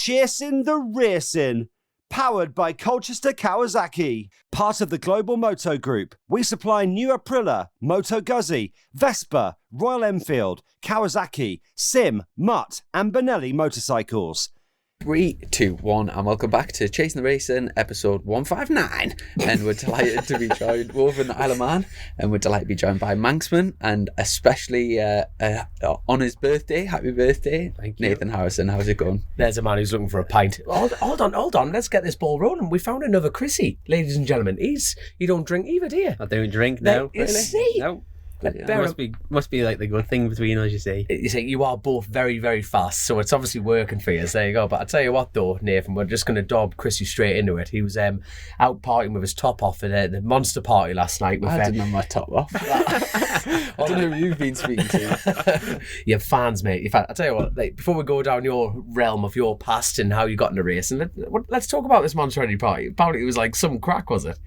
Chasin The Racin, powered by Colchester Kawasaki. Part of the Global Moto Group, we supply New Aprilia, Moto Guzzi, Vespa, Royal Enfield, Kawasaki, Sim, Mutt and Benelli motorcycles. 3, 2, 1, and welcome back to Chasin The Racin, episode 159. And we're delighted to be joined over in the Isle of Man, and we're delighted to be joined by Manxman, and especially on his birthday. Happy birthday, Thank you. Nathan Harrison. How's it going? There's a man who's looking for a pint. Hold on. Let's get this ball rolling. We found another Chrissy, ladies and gentlemen. You don't drink either, do you? I don't drink, no. You see? No. Yeah. Must be like the good thing between us, you see. You see, you are both very, very fast, so it's obviously working for you. So there you go. But I tell you what, though, Nathan, we're just going to dob Chrissy straight into it. He was out partying with his top off at the Monster Party last night. With, I didn't have my top off. I don't know who you've been speaking to. You have fans, mate. I tell you what, like, before we go down your realm of your past and how you got into racing, let's talk about this Monster Party. Apparently it was like some crack, was it?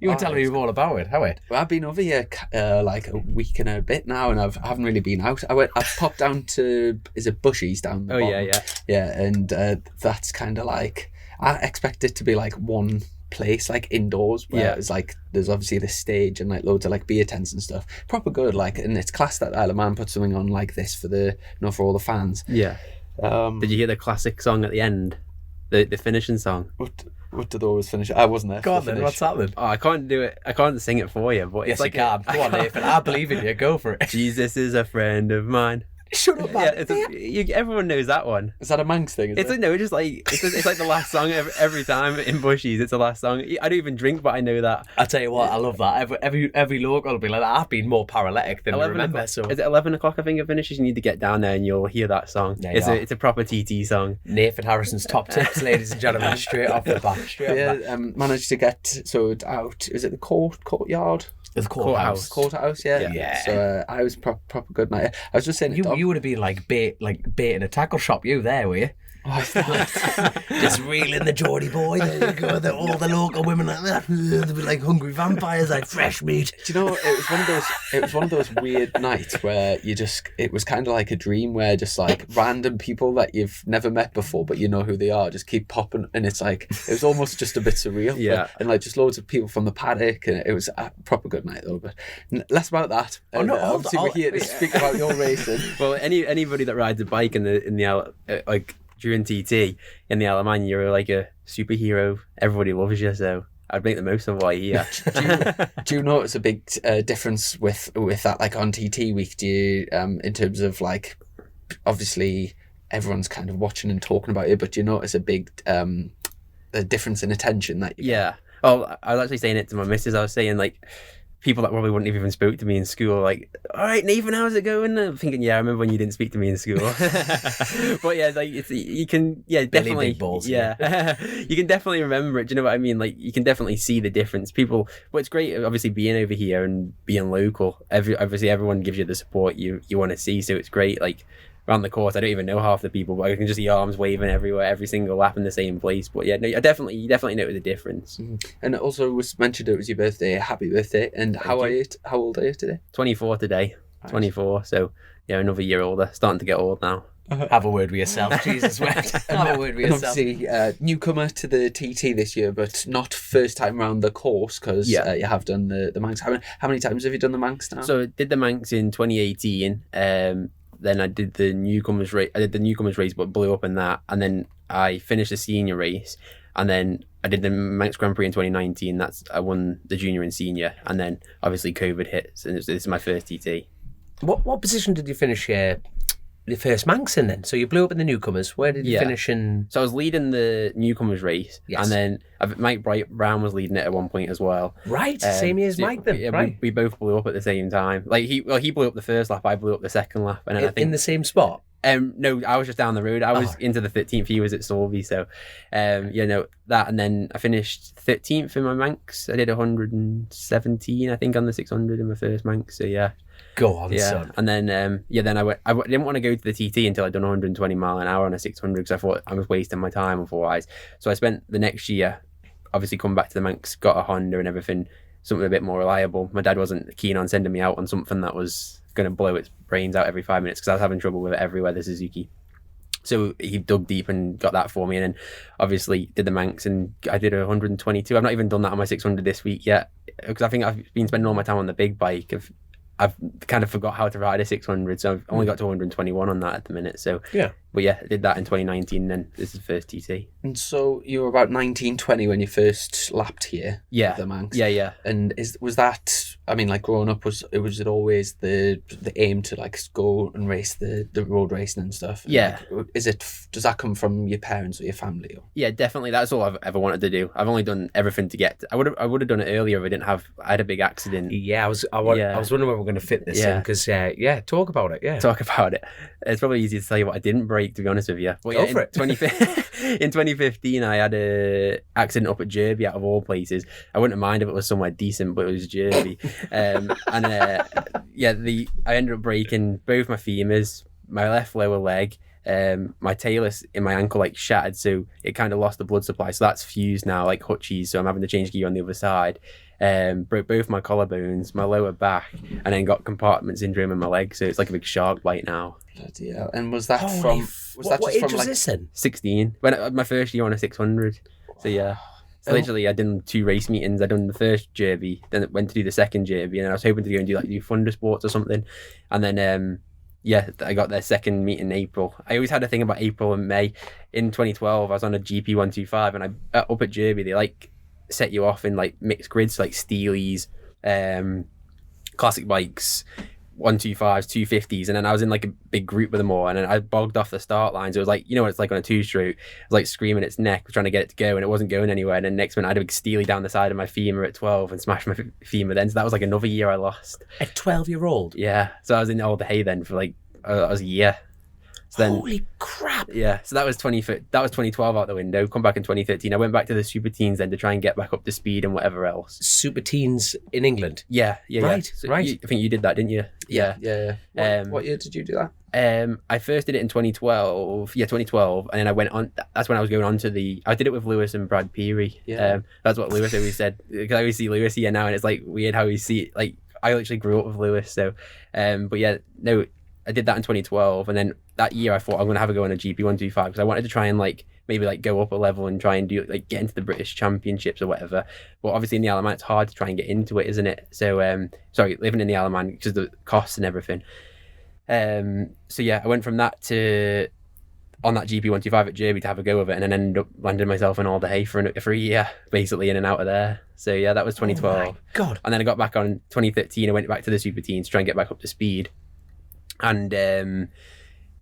You were telling me all about it, how it? Well, I've been over here like a week and a bit now, and I haven't really been out. I popped down to, is it Bushies down the bottom? Yeah, and that's kind of like, I expect it to be like one place, like indoors, where it's like there's obviously this stage and like loads of like beer tents and stuff. Proper good, like, and it's class that Isle of Man put something on like this for the, for all the fans. Yeah. Did you hear the classic song at the end? The finishing song? What did they always finish? I wasn't there. Go on then, what's that then? Oh, I can't do it. I can't sing it for you. But Yes, it's like you can. Go on, Nathan. I believe in you. Go for it. Jesus is a friend of mine. Shut up, man. Everyone knows that one. Is that a Manx thing? It's like the last song every time in Bushies. It's the last song. I don't even drink, but I know that. I tell you what, I love that. Every local will be like that. I've been more paralytic than I remember. So is it 11 o'clock? I think it finishes. You need to get down there and you'll hear that song. It's a proper TT song. Nathan Harrison's top tips, ladies and gentlemen, straight off the bat. Managed to get out. Is it the courtyard? The courthouse, yeah. So I was proper good night. I was just saying, you would have been like bait in a tackle shop. You there, were you? Just reeling the Geordie boy. There you go. All the local women like that. They'd be like hungry vampires, like fresh meat. Do you know? It was one of those weird nights where it was kind of like a dream where just like random people that you've never met before, but you know who they are, just keep popping, and it's like it was almost just a bit surreal. Yeah. And like just loads of people from the paddock, and it was a proper good night though. But less about that. Obviously we're here to speak about your racing. Well, anybody that rides a bike in the like during TT in the Isle of Man, you're like a superhero. Everybody loves you, so I'd make the most of why you're here. Do you notice a big difference with that, like on TT week? Do you, in terms of like, obviously everyone's kind of watching and talking about it, but do you notice a big a difference in attention that you get? Yeah. Oh, I was actually saying it to my missus. I was saying like, people that probably wouldn't have even spoke to me in school, like, all right, Nathan, how's it going? I'm thinking, yeah, I remember when you didn't speak to me in school. But yeah, like you can, definitely, big balls, you can definitely remember it. Do you know what I mean? Like, you can definitely see the difference. People, well, it's great, obviously, being over here and being local. Obviously, everyone gives you the support you want to see, so it's great. Like, around the course, I don't even know half the people, but I can just see arms waving everywhere, every single lap in the same place. But yeah, no, you definitely notice the difference. Mm-hmm. And it also was mentioned it was your birthday. Happy birthday! And how old are you today? 24 today. Nice. 24. So yeah, another year older. Starting to get old now. Have a word with yourself, Jesus. Have a word with yourself. Obviously, newcomer to the TT this year, but not first time around the course because you have done the Manx. How many times have you done the Manx now? So I did the Manx in 2018. Then I did the Newcomers race. I did the Newcomers race, but blew up in that. And then I finished the senior race. And then I did the Manx Grand Prix in 2019. I won the junior and senior. And then obviously COVID hits, and this is my first TT. What position did you finish the first Manx in then? So you blew up in the Newcomers. Where did you finish in? So I was leading the Newcomers race. Yes. And then Mike Brown was leading it at one point as well. Right, same year as Mike then. Yeah, right. We both blew up at the same time. Like he blew up the first lap, I blew up the second lap. And then I think in the same spot? No, I was just down the road. I was into the 13th. He was at Solvay. So, that. And then I finished 13th in my Manx. I did 117, I think, on the 600 in my first Manx. So, yeah. Go on, son. And then, then I didn't want to go to the TT until I'd done 120 mile an hour on a 600 because I thought I was wasting my time otherwise. So I spent the next year, obviously, come back to the Manx, got a Honda and everything, something a bit more reliable. My dad wasn't keen on sending me out on something that was going to blow its brains out every 5 minutes because I was having trouble with it everywhere, the Suzuki. So he dug deep and got that for me, and then obviously did the Manx, and I did 122. I've not even done that on my 600 this week yet, because I think I've been spending all my time on the big bike. I've kind of forgot how to ride a 600, so I've only got to 121 on that at the minute. So yeah, but yeah, I did that in 2019, and this is the first TT. And so you were about 19, 20 when you first lapped here. Yeah, with the Manx. Yeah. And was that? I mean, like growing up, was it always the aim to like go and race the road racing and stuff? And yeah. Like, does that come from your parents or your family? Or? Yeah, definitely. That's all I've ever wanted to do. I've only done everything to get. I would have done it earlier if I had a big accident. Yeah, I was wondering where we're going to fit this in, because talk about it. Yeah, talk about it. It's probably easier to tell you what I didn't break, to be honest with you. But go for it. In 2015, I had a accident up at Derby, out of all places. I wouldn't mind if it was somewhere decent, but it was Derby. I ended up breaking both my femurs, my left lower leg, my talus in my ankle like shattered, so it kind of lost the blood supply. So that's fused now, like hutchies. So I'm having to change gear on the other side. Broke both my collarbones, my lower back, and then got compartment syndrome in my leg. So it's like a big shark bite now. Bloody hell. And was that what age was this in? 16. My first year on a 600. So yeah. So literally, I did 2 race meetings. I done the first Derby, then went to do the second Derby, and I was hoping to go and do Thunder Sports or something. And then, I got their second meet in April. I always had a thing about April and May. In 2012, I was on a GP 125, and up at Derby, they like set you off in like mixed grids, like Steelies, classic bikes, 125s, 250s, and then I was in like a big group with them all, and then I bogged off the start lines. It was like, you know what it's like on a 2-stroke. It was like screaming its neck, trying to get it to go, and it wasn't going anywhere. And then next minute I had a big steely down the side of my femur at 12 and smashed my femur then. So that was like another year I lost. A 12-year-old? Yeah. So I was in all the hay then for like I was a year. So then, holy crap! Yeah, so that was 2012 out the window. Come back in 2013. I went back to the Super Teens then to try and get back up to speed and whatever else. Super Teens in England. Yeah. Right. So I think you did that, didn't you? Yeah. What year did you do that? I first did it in 2012. Yeah, 2012, and then I went on. That's when I was going on to I did it with Lewis and Brad Peary. Yeah. That's what Lewis always said. Because I always see Lewis here now, and it's like weird how we see it. Like I literally grew up with Lewis, so. But yeah, no. I did that in 2012, and then that year I thought I'm going to have a go on a GP 125 because I wanted to try and maybe go up a level and try and do get into the British Championships or whatever. But obviously in the Isle of Man it's hard to try and get into it, isn't it? So living in the Isle of Man because of the costs and everything. So yeah, I went from that to on that GP 125 at Derby to have a go of it, and then ended up landing myself in all the hay for a year, basically in and out of there. So yeah, that was 2012. Oh my God. And then I got back on 2013. I went back to the Super Teens to try and get back up to speed. And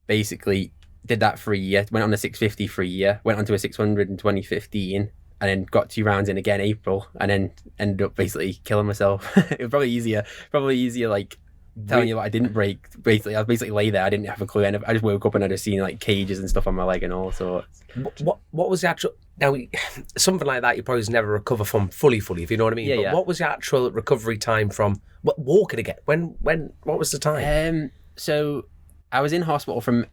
basically did that for a year. Went on a 650 for a year. Went on to a 600 in 2015, and then got 2 rounds in again April, and then ended up basically killing myself. It was probably easier like telling you what I didn't break. Basically, I lay there. I didn't have a clue. And I just woke up and I just seen like cages and stuff on my leg and all sorts. What was the actual? Now something like that you probably never recover from fully, if you know what I mean. Yeah, but what was the actual recovery time from walking again? When? What was the time? So I was in hospital from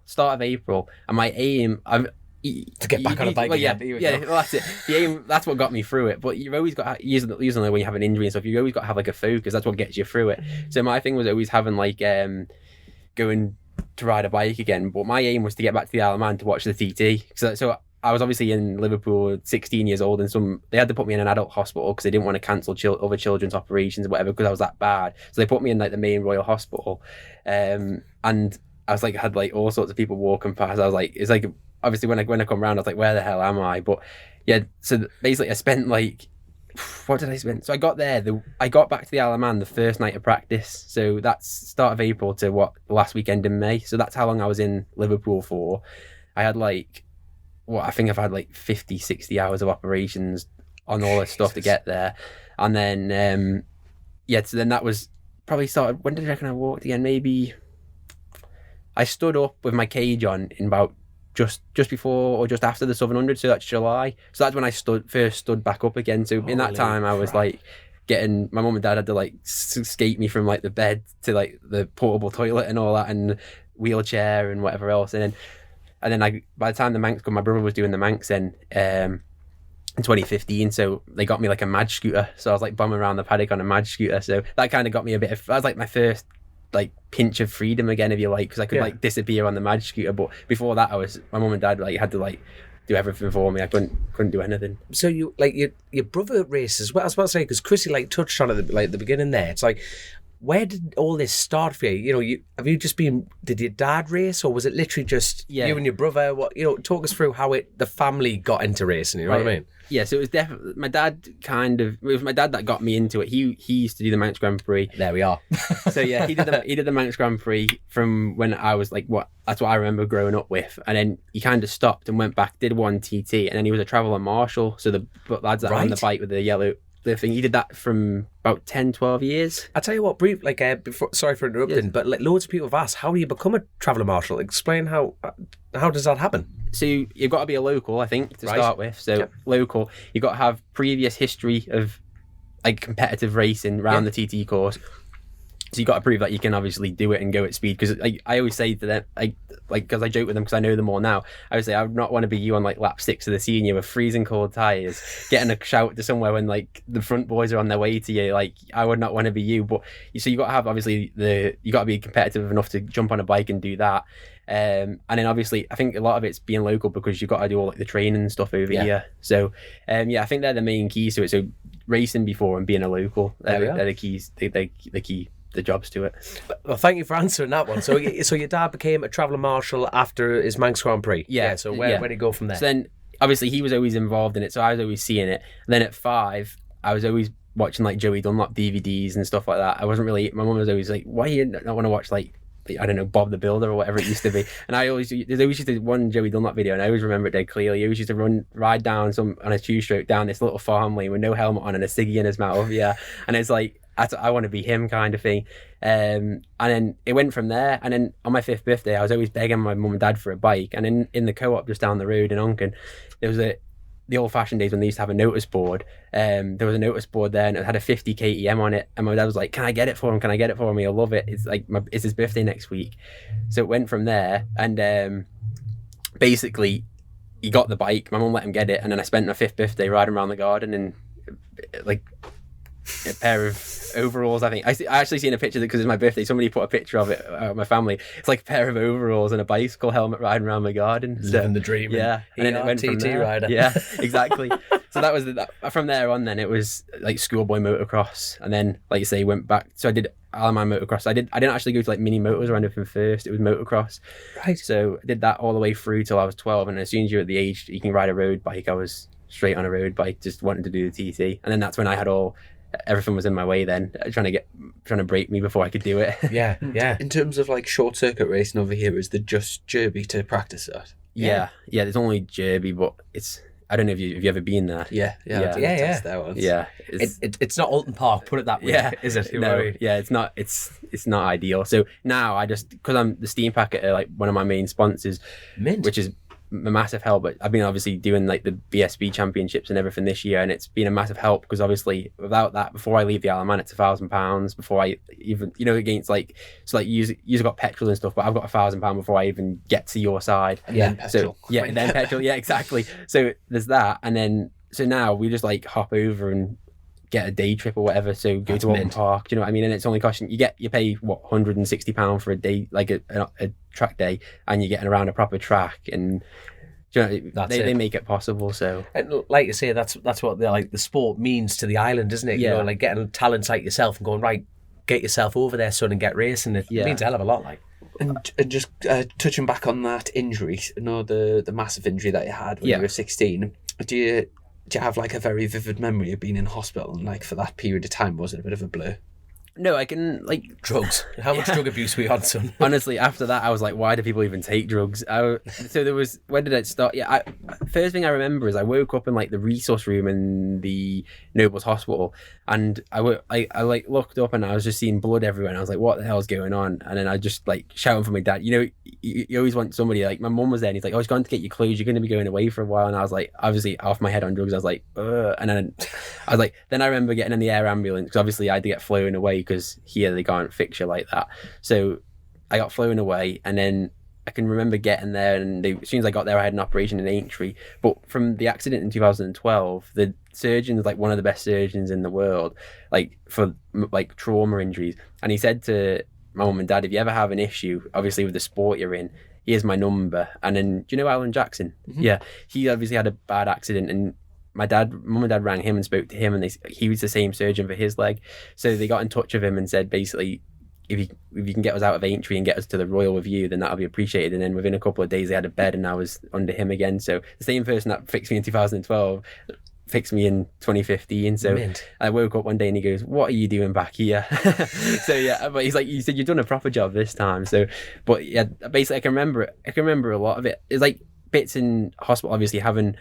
start of April, and my aim to get back on a bike again. Well, that's it. The aim, that's what got me through it. But you've always got, usually when you have an injury and stuff, you always got to have like a focus. That's what gets you through it. So my thing was always having going to ride a bike again. But my aim was to get back to the Isle of Man to watch the TT. So I was obviously in Liverpool, 16 years old, and they had to put me in an adult hospital because they didn't want to cancel other children's operations or whatever because I was that bad. So they put me in the main Royal Hospital, and I was had all sorts of people walking past. I was it's obviously when I come round, I was where the hell am I? But yeah, so basically I spent what did I spend? So I got there. I got back to the Isle of Man the first night of practice. So that's start of April to the last weekend in May. So that's how long I was in Liverpool for. I had I think I've had 50, 60 hours of operations on all this stuff to get there. And then, so then that was probably started, when did I reckon I walked again? Maybe I stood up with my cage on in about just before or just after the 700, so that's July. So that's when I first stood back up again. So in that time I was getting, my mum and dad had to skate me from the bed to the portable toilet and all that, and wheelchair and whatever else. And then by the time the Manx come, my brother was doing the Manx then in 2015, so they got me a Madge scooter. So I was bumming around the paddock on a Madge scooter. So that kind of got me a bit of, that was my first like pinch of freedom again, if you like, because I could like disappear on the Madge scooter. But before that, my mum and dad like had to like do everything for me. I couldn't do anything. So you like your brother races. Well, I was about to say, because Chrissy like touched on it at the beginning there. It's like, where did all this start for you? You know, did your dad race, or was it literally just you and your brother? What, you know, talk us through how the family got into racing. You know what I mean? Yeah, so it was definitely my dad. It was my dad that got me into it. He used to do the Manx Grand Prix. There we are. So yeah, he did the Manx Grand Prix from when I was like that's what I remember growing up with. And then he kind of stopped and went back, did one TT, and then he was a traveller marshal. So the lads that are on the bike with the yellow. The thing, he did that from about 10, 12 years. I tell you what, brief, like, sorry for interrupting, but like, loads of people have asked, how do you become a traveller marshal? Explain how does that happen? So you've got to be a local, I think, to start with. So local, you've got to have previous history of like competitive racing around the TT course. So you got to prove that you can obviously do it and go at speed. Because I always say to them, because I joke with them because I know them all now. I would say I would not want to be you on like lap 6 of the senior with freezing cold tyres, getting a shout to somewhere when like the front boys are on their way to you. Like I would not want to be you. But so you got to have obviously you got to be competitive enough to jump on a bike and do that. And then obviously I think a lot of it's being local because you've got to do all like the training and stuff over here. So I think they're the main keys to it. So racing before and being a local, they're the keys. The jobs to it. Well, thank you for answering that one. So your dad became a traveller marshal after his Manx Grand Prix. Yeah. So where did he go from there? So then obviously he was always involved in it, so I was always seeing it. And then at 5, I was always watching like Joey Dunlop DVDs and stuff like that. My mum was always like, why do you not want to watch like I don't know, Bob the Builder or whatever it used to be. And there's always used to one Joey Dunlop video, and I always remember it dead clearly. He always used to ride down on a 2-stroke down this little farm lane with no helmet on and a ciggy in his mouth. Yeah. And it's like, I want to be him kind of thing. And then it went from there. And then on my 5th birthday, I was always begging my mum and dad for a bike. And in the co-op just down the road in Onken, there was the old-fashioned days when they used to have a notice board. There was a notice board there, and it had a 50 KTM on it. And my dad was like, "Can I get it for him? Can I get it for him? He'll love it. It's like it's his birthday next week." So it went from there, and basically, he got the bike. My mum let him get it, and then I spent my 5th birthday riding around the garden in like a pair of overalls. I think I actually seen a picture because it's my birthday. Somebody put a picture of it of my family. It's like a pair of overalls and a bicycle helmet riding around my garden. Living the dream. Yeah, and then it went from there. Rider. Yeah, exactly. So that was from there on. Then it was like schoolboy motocross, and then like you say, went back. So I did Alaman motocross. I didn't actually go to like mini motors or anything first. It was motocross. Right. So I did that all the way through till I was 12, and as soon as you're at the age you can ride a road bike, I was straight on a road bike, just wanting to do the TT, and then that's when I had everything was in my way then, trying to break me before I could do it. Yeah. In terms of like short circuit racing over here, is there just Derby to practice at? Yeah. There's only Derby, but I don't know if you've ever been there. Yeah. It's not Alton Park, put it that way. Yeah, is it? No, yeah, it's not. It's not ideal. So now I just, because I'm the Steam Packet are like one of my main sponsors, which is a massive help. But I've been obviously doing like the BSB championships and everything this year, and it's been a massive help because obviously without that, before I leave the Isle of Man, it's £1,000 before I even, against like, so like you've got petrol and stuff, but I've got £1,000 before I even get to your side. And then petrol. So and then petrol. Yeah, exactly. So there's that, and then so now we just like hop over and get a day trip or whatever. So go to Alton Park. Do you know what I mean? And it's only costing you pay what £160 for a day, like a track day, and you're getting around a proper track, and they make it possible. So, and like you say, that's what the sport means to the island, isn't it? Yeah. Like getting talents like yourself and going, right, get yourself over there, son, and get racing. It means a hell of a lot. Like, and just touching back on that injury, the massive injury that you had when you were 16. Do you have like a very vivid memory of being in hospital, and like for that period of time, was it a bit of a blur? No, I can like drugs. How much drug abuse were you on, son? Honestly, after that, I was like, why do people even take drugs? So there was, when did it start? Yeah, first thing I remember is I woke up in like the resource room in the Nobles Hospital, and I like looked up and I was just seeing blood everywhere, and I was like, what the hell's going on? And then I just like shouting for my dad. You always want somebody, like my mum was there, and he's like, oh, he's going to get your clothes, you're going to be going away for a while. And I was like, obviously off my head on drugs. I was like, ugh. And then I was like, then I remember getting in the air ambulance because obviously I had to get flown away because here they can't fix you like that. So I got flown away, and then I can remember getting there, and as soon as I got there, I had an operation in Aintree. But from the accident in 2012, the surgeon is like one of the best surgeons in the world, like for like trauma injuries. And he said to my mum and dad, if you ever have an issue, obviously with the sport you're in, here's my number. And then, do you know Alan Jackson? Mm-hmm. Yeah, he obviously had a bad accident, and mum and dad rang him and spoke to him, and he was the same surgeon for his leg. So they got in touch with him and said, basically, if you can get us out of Aintree and get us to the Royal with you, then that'll be appreciated. And then within a couple of days, they had a bed, and I was under him again. So the same person that fixed me in 2012 fixed me in 2015. So Mint. I woke up one day and he goes, "What are you doing back here?" So yeah, but he's like, "You said you've done a proper job this time." So, but yeah, basically I can remember a lot of it. It's like bits in hospital, obviously having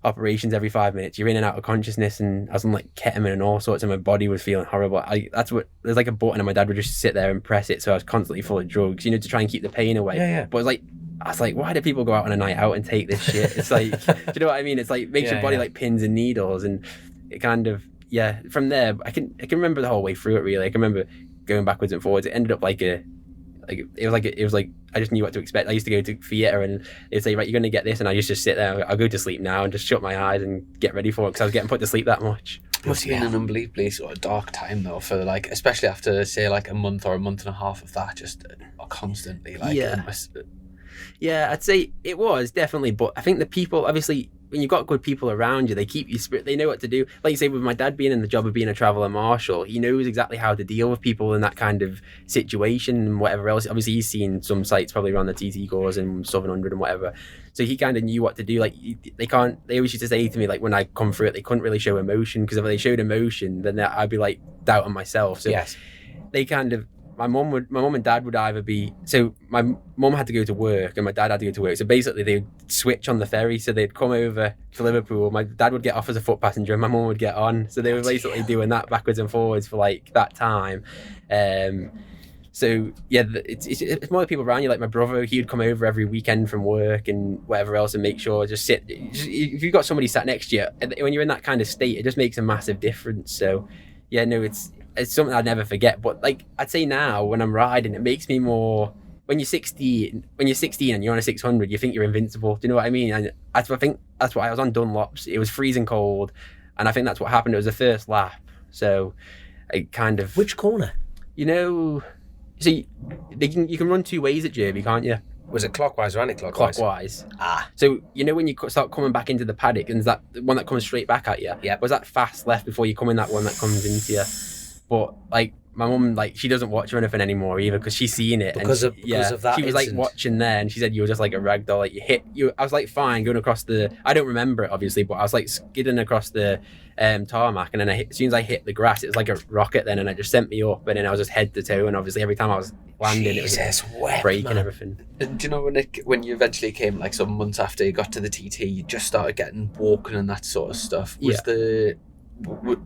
operations every 5 minutes. You're in and out of consciousness, and I was on like ketamine and all sorts, and my body was feeling horrible. There's like a button, and my dad would just sit there and press it, so I was constantly full of drugs, to try and keep the pain away. Yeah. But I was like, why do people go out on a night out and take this shit? It's like, do you know what I mean? It's like makes your body like pins and needles, and it kind of From there, I can remember the whole way through it. Really, I can remember going backwards and forwards. It ended up it was like I just knew what to expect. I used to go to theatre, and they'd say, right, you're going to get this, and I used to just sit there. I'll go to sleep now and just shut my eyes and get ready for it, because I was getting put to sleep that much. Must have been an unbelievably sort of dark time though, for like, especially after say like a month or a month and a half of that, just constantly like. Yeah, I'd say it was definitely, but I think the people, obviously, when you've got good people around you, they keep you spirit. They know what to do. Like you say, with my dad being in the job of being a traveller marshal, he knows exactly how to deal with people in that kind of situation and whatever else. Obviously, he's seen some sites probably around the TT Gores and Southern 100 and whatever. So he kind of knew what to do. Like they always used to say to me, like when I come through it, they couldn't really show emotion, because if they showed emotion, then I'd be like doubting myself. So yes. They kind of. My mum and dad would either be, so my mum had to go to work and my dad had to go to work, so basically they'd switch on the ferry. So they'd come over to Liverpool, my dad would get off as a foot passenger and my mum would get on, so they were basically doing that backwards and forwards for like that time. So yeah, it's more the people around you. Like my brother, he would come over every weekend from work and whatever else, and make sure if you've got somebody sat next to you, when you're in that kind of state, it just makes a massive difference. So yeah, no, it's something I'd never forget. But like I'd say now, when I'm riding, it makes me more. When you're 16 and you're on a 600, you think you're invincible. Do you know what I mean? And I think that's why I was on Dunlops. It was freezing cold, and I think that's what happened. It was the first lap, so I kind of. Which corner? So you can run two ways at Derby, can't you? Was it clockwise or anti-clockwise? Clockwise. So when you start coming back into the paddock, and there's that one that comes straight back at you. Yeah. Was that fast left before you come in, that one that comes into you? But like my mum, like she doesn't watch or anything anymore either, because she's seen it because of that. She was like watching there, and she said you were just like a ragdoll. Like I was like fine going across the. I don't remember it obviously, but I was like skidding across the tarmac, and then as soon as I hit the grass, it was like a rocket then, and it just sent me up, and then I was just head to toe, and obviously every time I was landing, it was breaking everything. And do you know when you eventually came, like some months after you got to the TT, you just started getting walking and that sort of stuff?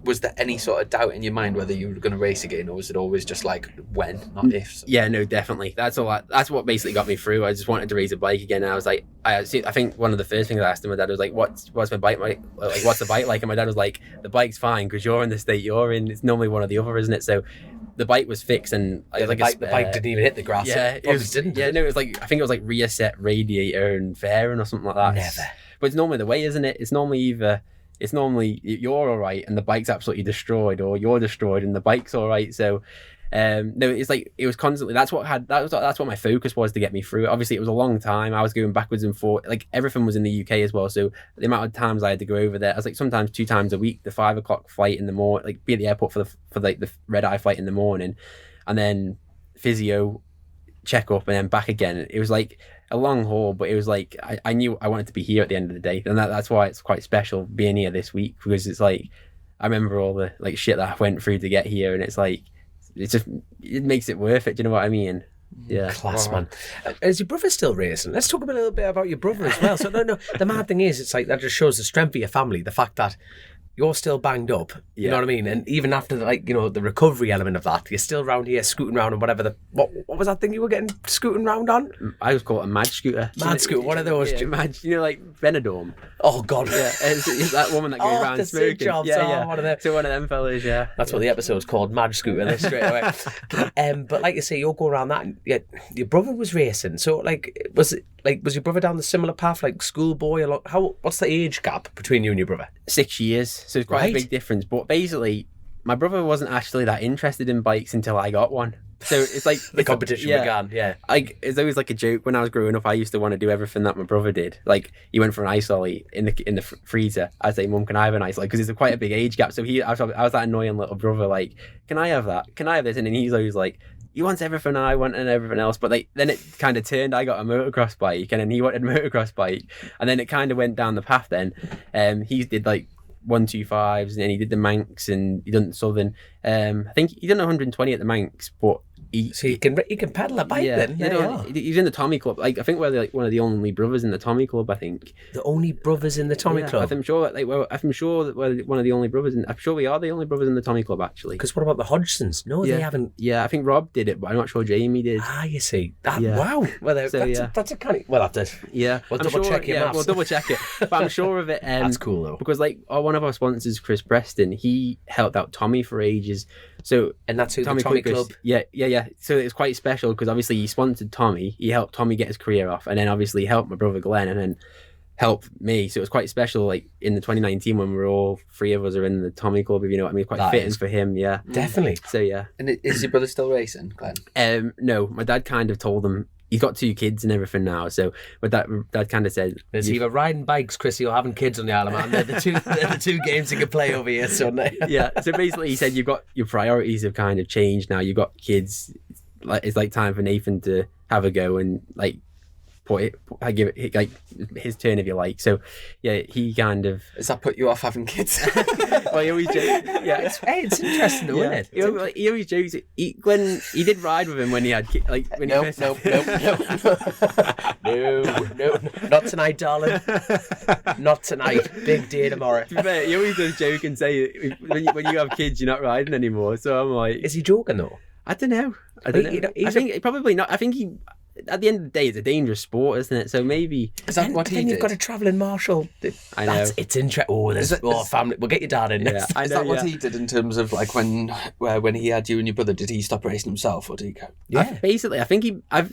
Was there any sort of doubt in your mind whether you were going to race again, or was it always just like when, not if? Yeah, no, definitely. That's what basically got me through. I just wanted to race a bike again, and I was like, I think one of the first things I asked him, my dad was like, what's my bike like? Like, what's the bike like? And my dad was like, the bike's fine because you're in the state you're in. It's normally one or the other, isn't it? So the bike was fixed, and the bike didn't even hit the grass. Yeah, it was like, I think it was like rear set radiator and fairing or something like that. Never. But it's normally the way, isn't it? It's normally you're all right and the bike's absolutely destroyed, or you're destroyed and the bike's all right. So no, it's like it was constantly. That's what my focus was to get me through it. Obviously, it was a long time. I was going backwards and forwards. Like everything was in the UK as well, so the amount of times I had to go over there, I was like sometimes 2 times a week. The 5 o'clock flight in the morning, like be at the airport for the red eye flight in the morning, and then physio check up and then back again. It was like a long haul, but it was like I knew I wanted to be here at the end of the day, and that's why it's quite special being here this week, because it's like I remember all the like shit that I went through to get here, and it's like it makes it worth it. Do you know what I mean? Yeah, class, man. Is your brother still racing? Let's talk a little bit about your brother as well. So no, the mad thing is, it's like that just shows the strength of your family, the fact that you're still banged up, you know what I mean? And even after the recovery element of that, you're still around here scooting around on whatever what was that thing you were getting scooting around on? I was called a Madge scooter. Madge scooter, one of those. Yeah, Madge, like Benidorm. Oh God, yeah, it's that woman that goes around the smoking. Jobs, yeah. One of them. So one of them fellas, yeah. That's what the episode's called, Madge scooter. This straight away. But like you say, you'll go around that. And, your brother was racing, so was your brother down the similar path, like schoolboy? What's the age gap between you and your brother? 6 years, so it's quite a big difference. But basically, my brother wasn't actually that interested in bikes until I got one. So it's like the competition began. Yeah, it's always like a joke. When I was growing up, I used to want to do everything that my brother did. Like he went for an ice lolly in the freezer. I'd say, "Mum, can I have an ice lolly?" Because it's quite a big age gap. So I was that annoying little brother. Like, can I have that? Can I have this? And then he's always like, he wants everything I want and everything else. But then it kind of turned. I got a motocross bike, and then he wanted a motocross bike, and then it kind of went down the path. Then he did like 125s, and then he did the Manx, and he done the Southern. I think he done 120 at the Manx, but so you can pedal a bike then. He's in the Tommy Club. Like I think we're like one of the only brothers in the Tommy Club. I think the only brothers in the Tommy Club. I'm sure that we're one of the only brothers. I'm sure we are the only brothers in the Tommy Club actually. Because what about the Hodgsons? No, they haven't. Yeah, I think Rob did it, but I'm not sure Jamie did. You see that? Yeah. Wow. Well, that's a kind of. Well, after. Yeah, we'll double check your maths. We'll double check it. But I'm sure of it. That's cool though. Because like one of our sponsors, Chris Preston, he helped out Tommy for ages. So and that's who the Tommy Club. Yeah. So it's quite special because obviously he sponsored Tommy. He helped Tommy get his career off, and then obviously helped my brother Glenn, and then helped me. So it was quite special. Like in the 2019 when we're all three of us are in the Tommy Club. If you know what I mean, quite fitting for him. Yeah, definitely. So yeah. And is your brother still racing, Glenn? No, my dad kind of told him. He's got 2 kids and everything now, so but dad kind of said there's either riding bikes, Chrissy, or having kids on the Isle of Man. They're the two games you can play over here, son. Yeah, so basically he said you've got your priorities have kind of changed now. You've got kids, it's like time for Nathan to have a go and like I give it like his turn if you like. So yeah, he kind of does that put you off having kids? Well, he always jokes. Yeah, it's interesting though, isn't it? He always jokes. Glenn, he did ride with him when he had like when no, not tonight, darling. Not tonight. Big day tomorrow. To be fair, he always does joke and say when you have kids, you're not riding anymore. So I'm like, is he joking though? I don't know. I think probably not. I think he. At the end of the day, it's a dangerous sport, isn't it? So maybe is that what he did? You've got a travelling marshal. I know it's interesting. Family. We'll get your dad in. Yeah, is that what he did in terms of like when he had you and your brother? Did he stop racing himself, or did he go? Yeah, basically, I think I'll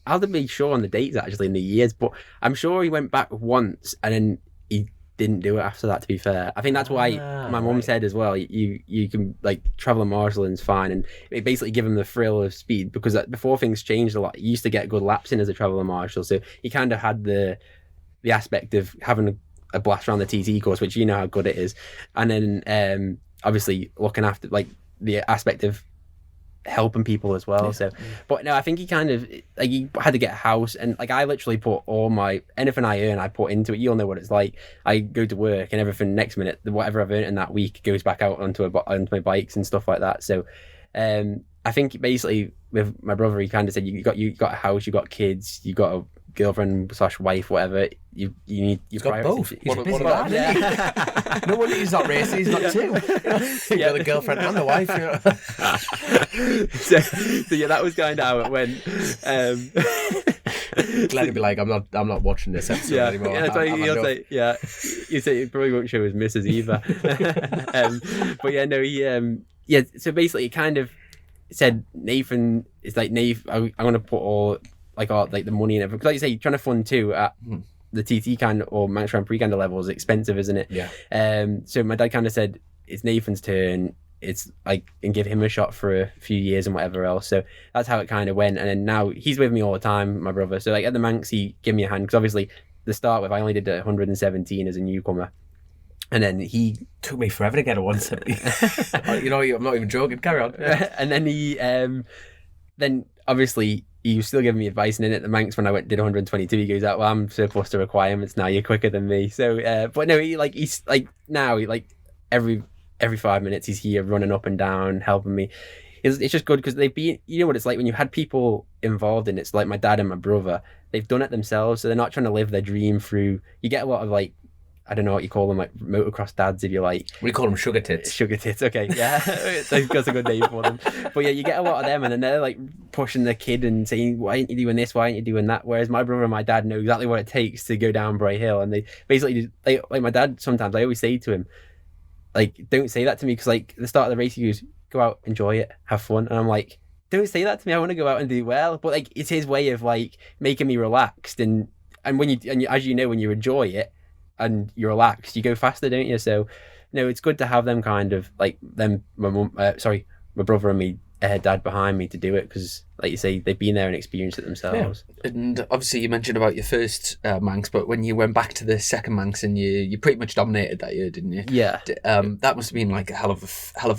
have to be sure on the dates actually in the years, but I'm sure he went back once and then he didn't do it after that. To be fair, I think that's why my mum said as well. You can like travel a marshaling's fine, and it basically give him the thrill of speed because before things changed a lot, you used to get good laps in as a traveller marshal, so he kind of had the aspect of having a blast around the TT course, which you know how good it is, and then obviously looking after like the aspect of helping people as well. So but no, I think he kind of like he had to get a house, and like I literally put all anything I earn I put into it. You'll know what it's like. I go to work and everything next minute whatever I've earned in that week goes back out onto my bikes and stuff like that. So I think basically with my brother he kind of said you got a house, you got kids, you got a girlfriend / wife, whatever. You need your both. He's a busy man, isn't he? No wonder he's not racing. He's not too. You got the girlfriend and the wife. So yeah, that was kind of how it went. Glenn would be like, I'm not watching this episode anymore. Yeah, that's why he'll say, yeah. You say he probably won't show his missus either. But yeah, no, he So basically, he kind of said Nathan is like I'm going to put all the money and everything. Because like you say, you're trying to fund too at the TT kind of, or Manx Grand Prix kind of level is expensive, isn't it? Yeah. So my dad kind of said it's Nathan's turn. It's like and give him a shot for a few years and whatever else. So that's how it kind of went. And then now he's with me all the time, my brother. So like at the Manx, he gave me a hand because obviously to start with, I only did 117 as a newcomer. And then he took me forever to get a 170. You know, I'm not even joking. Carry on. And then he, then obviously he was still giving me advice. And then at the Manx, when I did 122, he goes out, well, I'm surplus to requirements now. You're quicker than me. So, but no, he's like now, every 5 minutes he's here running up and down, helping me. It's just good because they've been, you know what it's like when you've had people involved in it. It's like my dad and my brother, they've done it themselves. So they're not trying to live their dream through, you get a lot of like, I don't know what you call them, like motocross dads, if you like. We call them sugar tits. Sugar tits, okay, yeah. That's a good name for them. But yeah, you get a lot of them and then they're like pushing the kid and saying, why aren't you doing this? Why aren't you doing that? Whereas my brother and my dad know exactly what it takes to go down Bright Hill. And they basically, like my dad, sometimes I always say to him, like, don't say that to me because like at the start of the race he goes, go out, enjoy it, have fun. And I'm like, don't say that to me. I want to go out and do well. But like, it's his way of like making me relaxed. And when you as you know, when you enjoy it and you're relaxed, you go faster, don't you? So it's good to have them kind of like them. My brother and me. Dad behind me to do it, because like you say, they've been there and experienced it themselves. And obviously you mentioned about your first Manx, but when you went back to the second Manx, and you pretty much dominated that year, didn't you? Yeah. That must have been like a hell of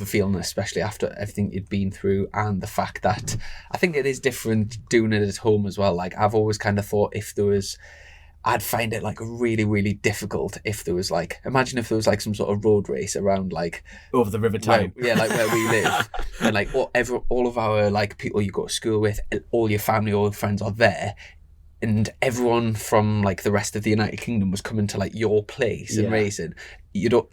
a feeling, especially after everything you'd been through, and the fact that I think it is different doing it at home as well. Like, I've always kind of thought I'd find it like really, really difficult if there was like, imagine if there was like some sort of road race around like over the River Tyne. Like where we live, and like all of our like people you go to school with, all your family, all your friends are there, and everyone from like the rest of the United Kingdom was coming to like your place and racing. You don't.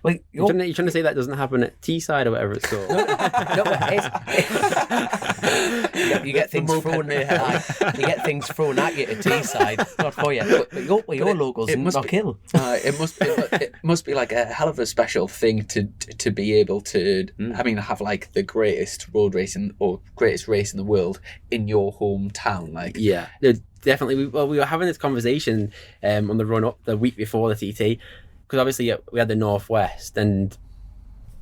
Like you're trying to say that doesn't happen at Teesside or whatever it's called. You get things thrown you get things thrown at you at Teesside, not for you. But your locals not kill. It must be like a hell of a special thing to be able to. I mean, have like the greatest road racing or greatest race in the world in your hometown. Like, yeah, definitely. We were having this conversation on the run up the week before the TT. Because obviously we had the Northwest, and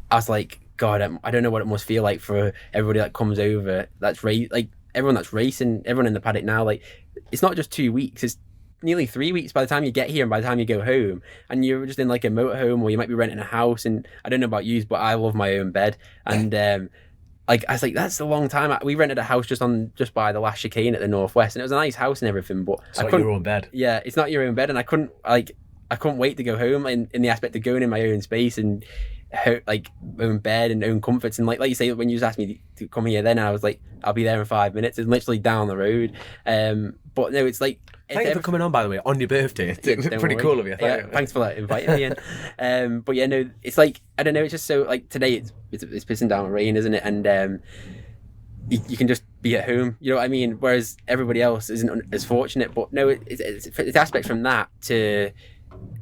I was like, God, I don't know what it must feel like for everybody that comes over. Like everyone that's racing, everyone in the paddock now. Like, it's not just 2 weeks; it's nearly 3 weeks by the time you get here and by the time you go home. And you're just in like a motorhome, or you might be renting a house. And I don't know about you, but I love my own bed. And like, I was like, that's a long time. We rented a house just by the last chicane at the Northwest, and it was a nice house and everything. But it's not your own bed. Yeah, it's not your own bed, and I couldn't wait to go home in the aspect of going in my own space and like own bed and own comforts. And like you say, when you just asked me to come here then, I was like, I'll be there in 5 minutes. It's literally down the road. But no, it's like... Thank you for coming on, by the way, on your birthday. It's pretty cool of you. Thanks for inviting me in. But yeah, no, it's like, I don't know, it's just so, like, today it's pissing down with rain, isn't it? And you can just be at home, you know what I mean? Whereas everybody else isn't as fortunate. But no, it's aspects from that to...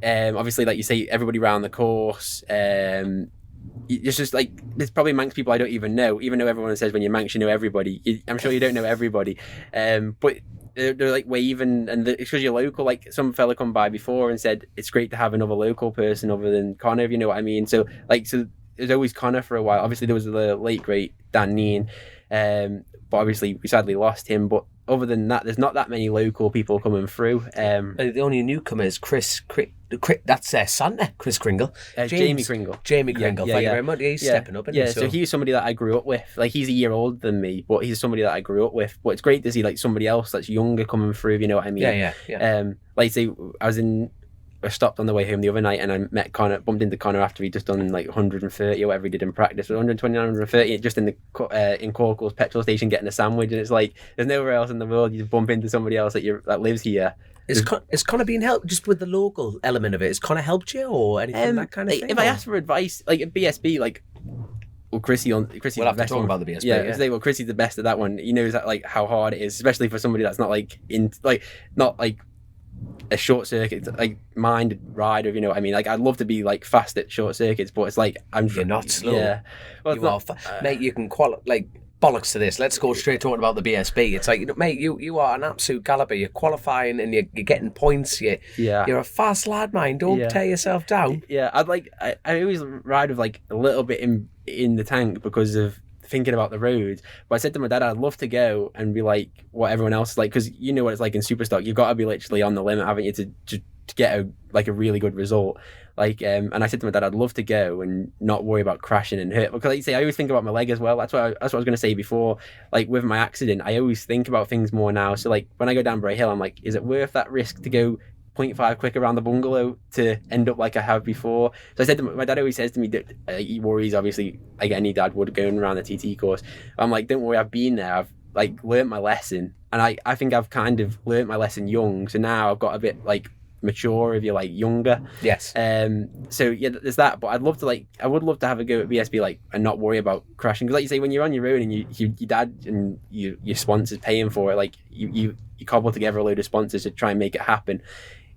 obviously, like you say, everybody around the course. It's just like, there's probably Manx people I don't even know though everyone says when you're Manx you know everybody. I'm sure you don't know everybody, but they're like waving, and it's because you're local. Like, some fella come by before and said it's great to have another local person other than Connor, if you know what I mean. So there's always Connor for a while. Obviously there was the late great Dan Neen, but obviously we sadly lost him. But other than that, there's not that many local people coming through. The only newcomer is Chris. That's Santa. Chris Kringle. Jamie Kringle. Jamie Kringle. Thank you very much. He's stepping up. So he's somebody that I grew up with. Like, he's a year older than me, but he's somebody that I grew up with. But it's great to see like somebody else that's younger coming through. You know what I mean? Yeah. Like, say I stopped on the way home the other night, and I bumped into Connor after he'd just done like 130 or whatever he did in practice, 129, 130, just in Corkle's petrol station getting a sandwich. And it's like, there's nowhere else in the world you bump into somebody else that lives here. Is Connor being helped just with the local element of it? Has Connor helped you or anything that kind of thing? If I ask for advice, like at BSB, like, well, Chrissy, we'll have to talk about the BSB. Yeah. Say, well, Chrissy's the best at that one. He knows that, like, how hard it is, especially for somebody that's not not a short circuit like minded rider, if you know what I mean. Like, I'd love to be like fast at short circuits, but it's like you're not slow. Yeah, well, you are mate. You can like bollocks to this. Let's go straight talking about the BSB. It's like, mate, you are an absolute galloper. You're qualifying and you're getting points. You're a fast lad, man. Don't tear yourself down. Yeah, I always ride with like a little bit in the tank because of thinking about the roads. But I said to my dad, I'd love to go and be like what everyone else is like, because you know what it's like in Superstock. You've got to be literally on the limit, haven't you, to get a really good result. Like, and I said to my dad, I'd love to go and not worry about crashing and hurt, because like you say, I always think about my leg as well. That's what I was going to say before. Like, with my accident, I always think about things more now. So like, when I go down Bray Hill, I'm like, is it worth that risk to go 0.5 quick around the bungalow to end up like I have before? So I said to my dad, always says to me that he worries, obviously, like any dad would, going around the TT course. I'm like, don't worry, I've been there. I've like learnt my lesson, and I think I've kind of learnt my lesson young. So now I've got a bit like mature, if you're like younger. Yes. So yeah, there's that. But I would love to have a go at BSB, like, and not worry about crashing, because like you say, when you're on your own and your dad and your sponsors paying for it, like you cobble together a load of sponsors to try and make it happen.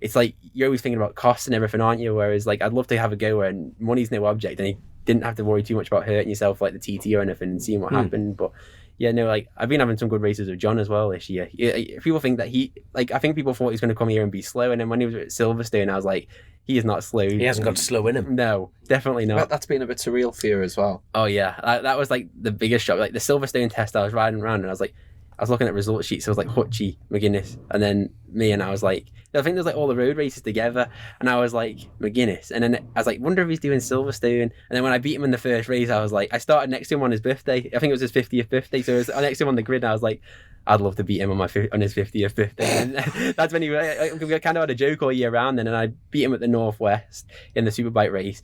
It's like you're always thinking about costs and everything, aren't you? Whereas like, I'd love to have a go where money's no object and you didn't have to worry too much about hurting yourself like the TT or anything and seeing what happened. But Yeah, no, like I've been having some good races with John as well this year. People think that I think people thought he was going to come here and be slow, and then when he was at Silverstone, I was like, he is not slow. He hasn't got slow in him. No, definitely not. But that's been a bit surreal for you as well. Oh yeah, that was like the biggest shock. Like the Silverstone test, I was riding around and I was looking at result sheets. So it was like Hutchie, McGuinness, and then me, and I was like, I think there's like all the road races together, and I was like McGuinness, and then I was like, wonder if he's doing Silverstone. And then when I beat him in the first race, I was like, I started next to him on his birthday. I think it was his 50th birthday, so I was next to him on the grid, and I was like, I'd love to beat him on his 50th birthday. And that's when we kind of had a joke all year round then, and I beat him at the Northwest in the Superbike race.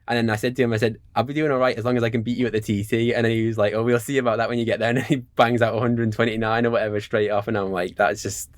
And then I said to him, I'll be doing all right as long as I can beat you at the TT. And then he was like, oh, we'll see about that when you get there. And then he bangs out 129 or whatever straight off. And I'm like, that's just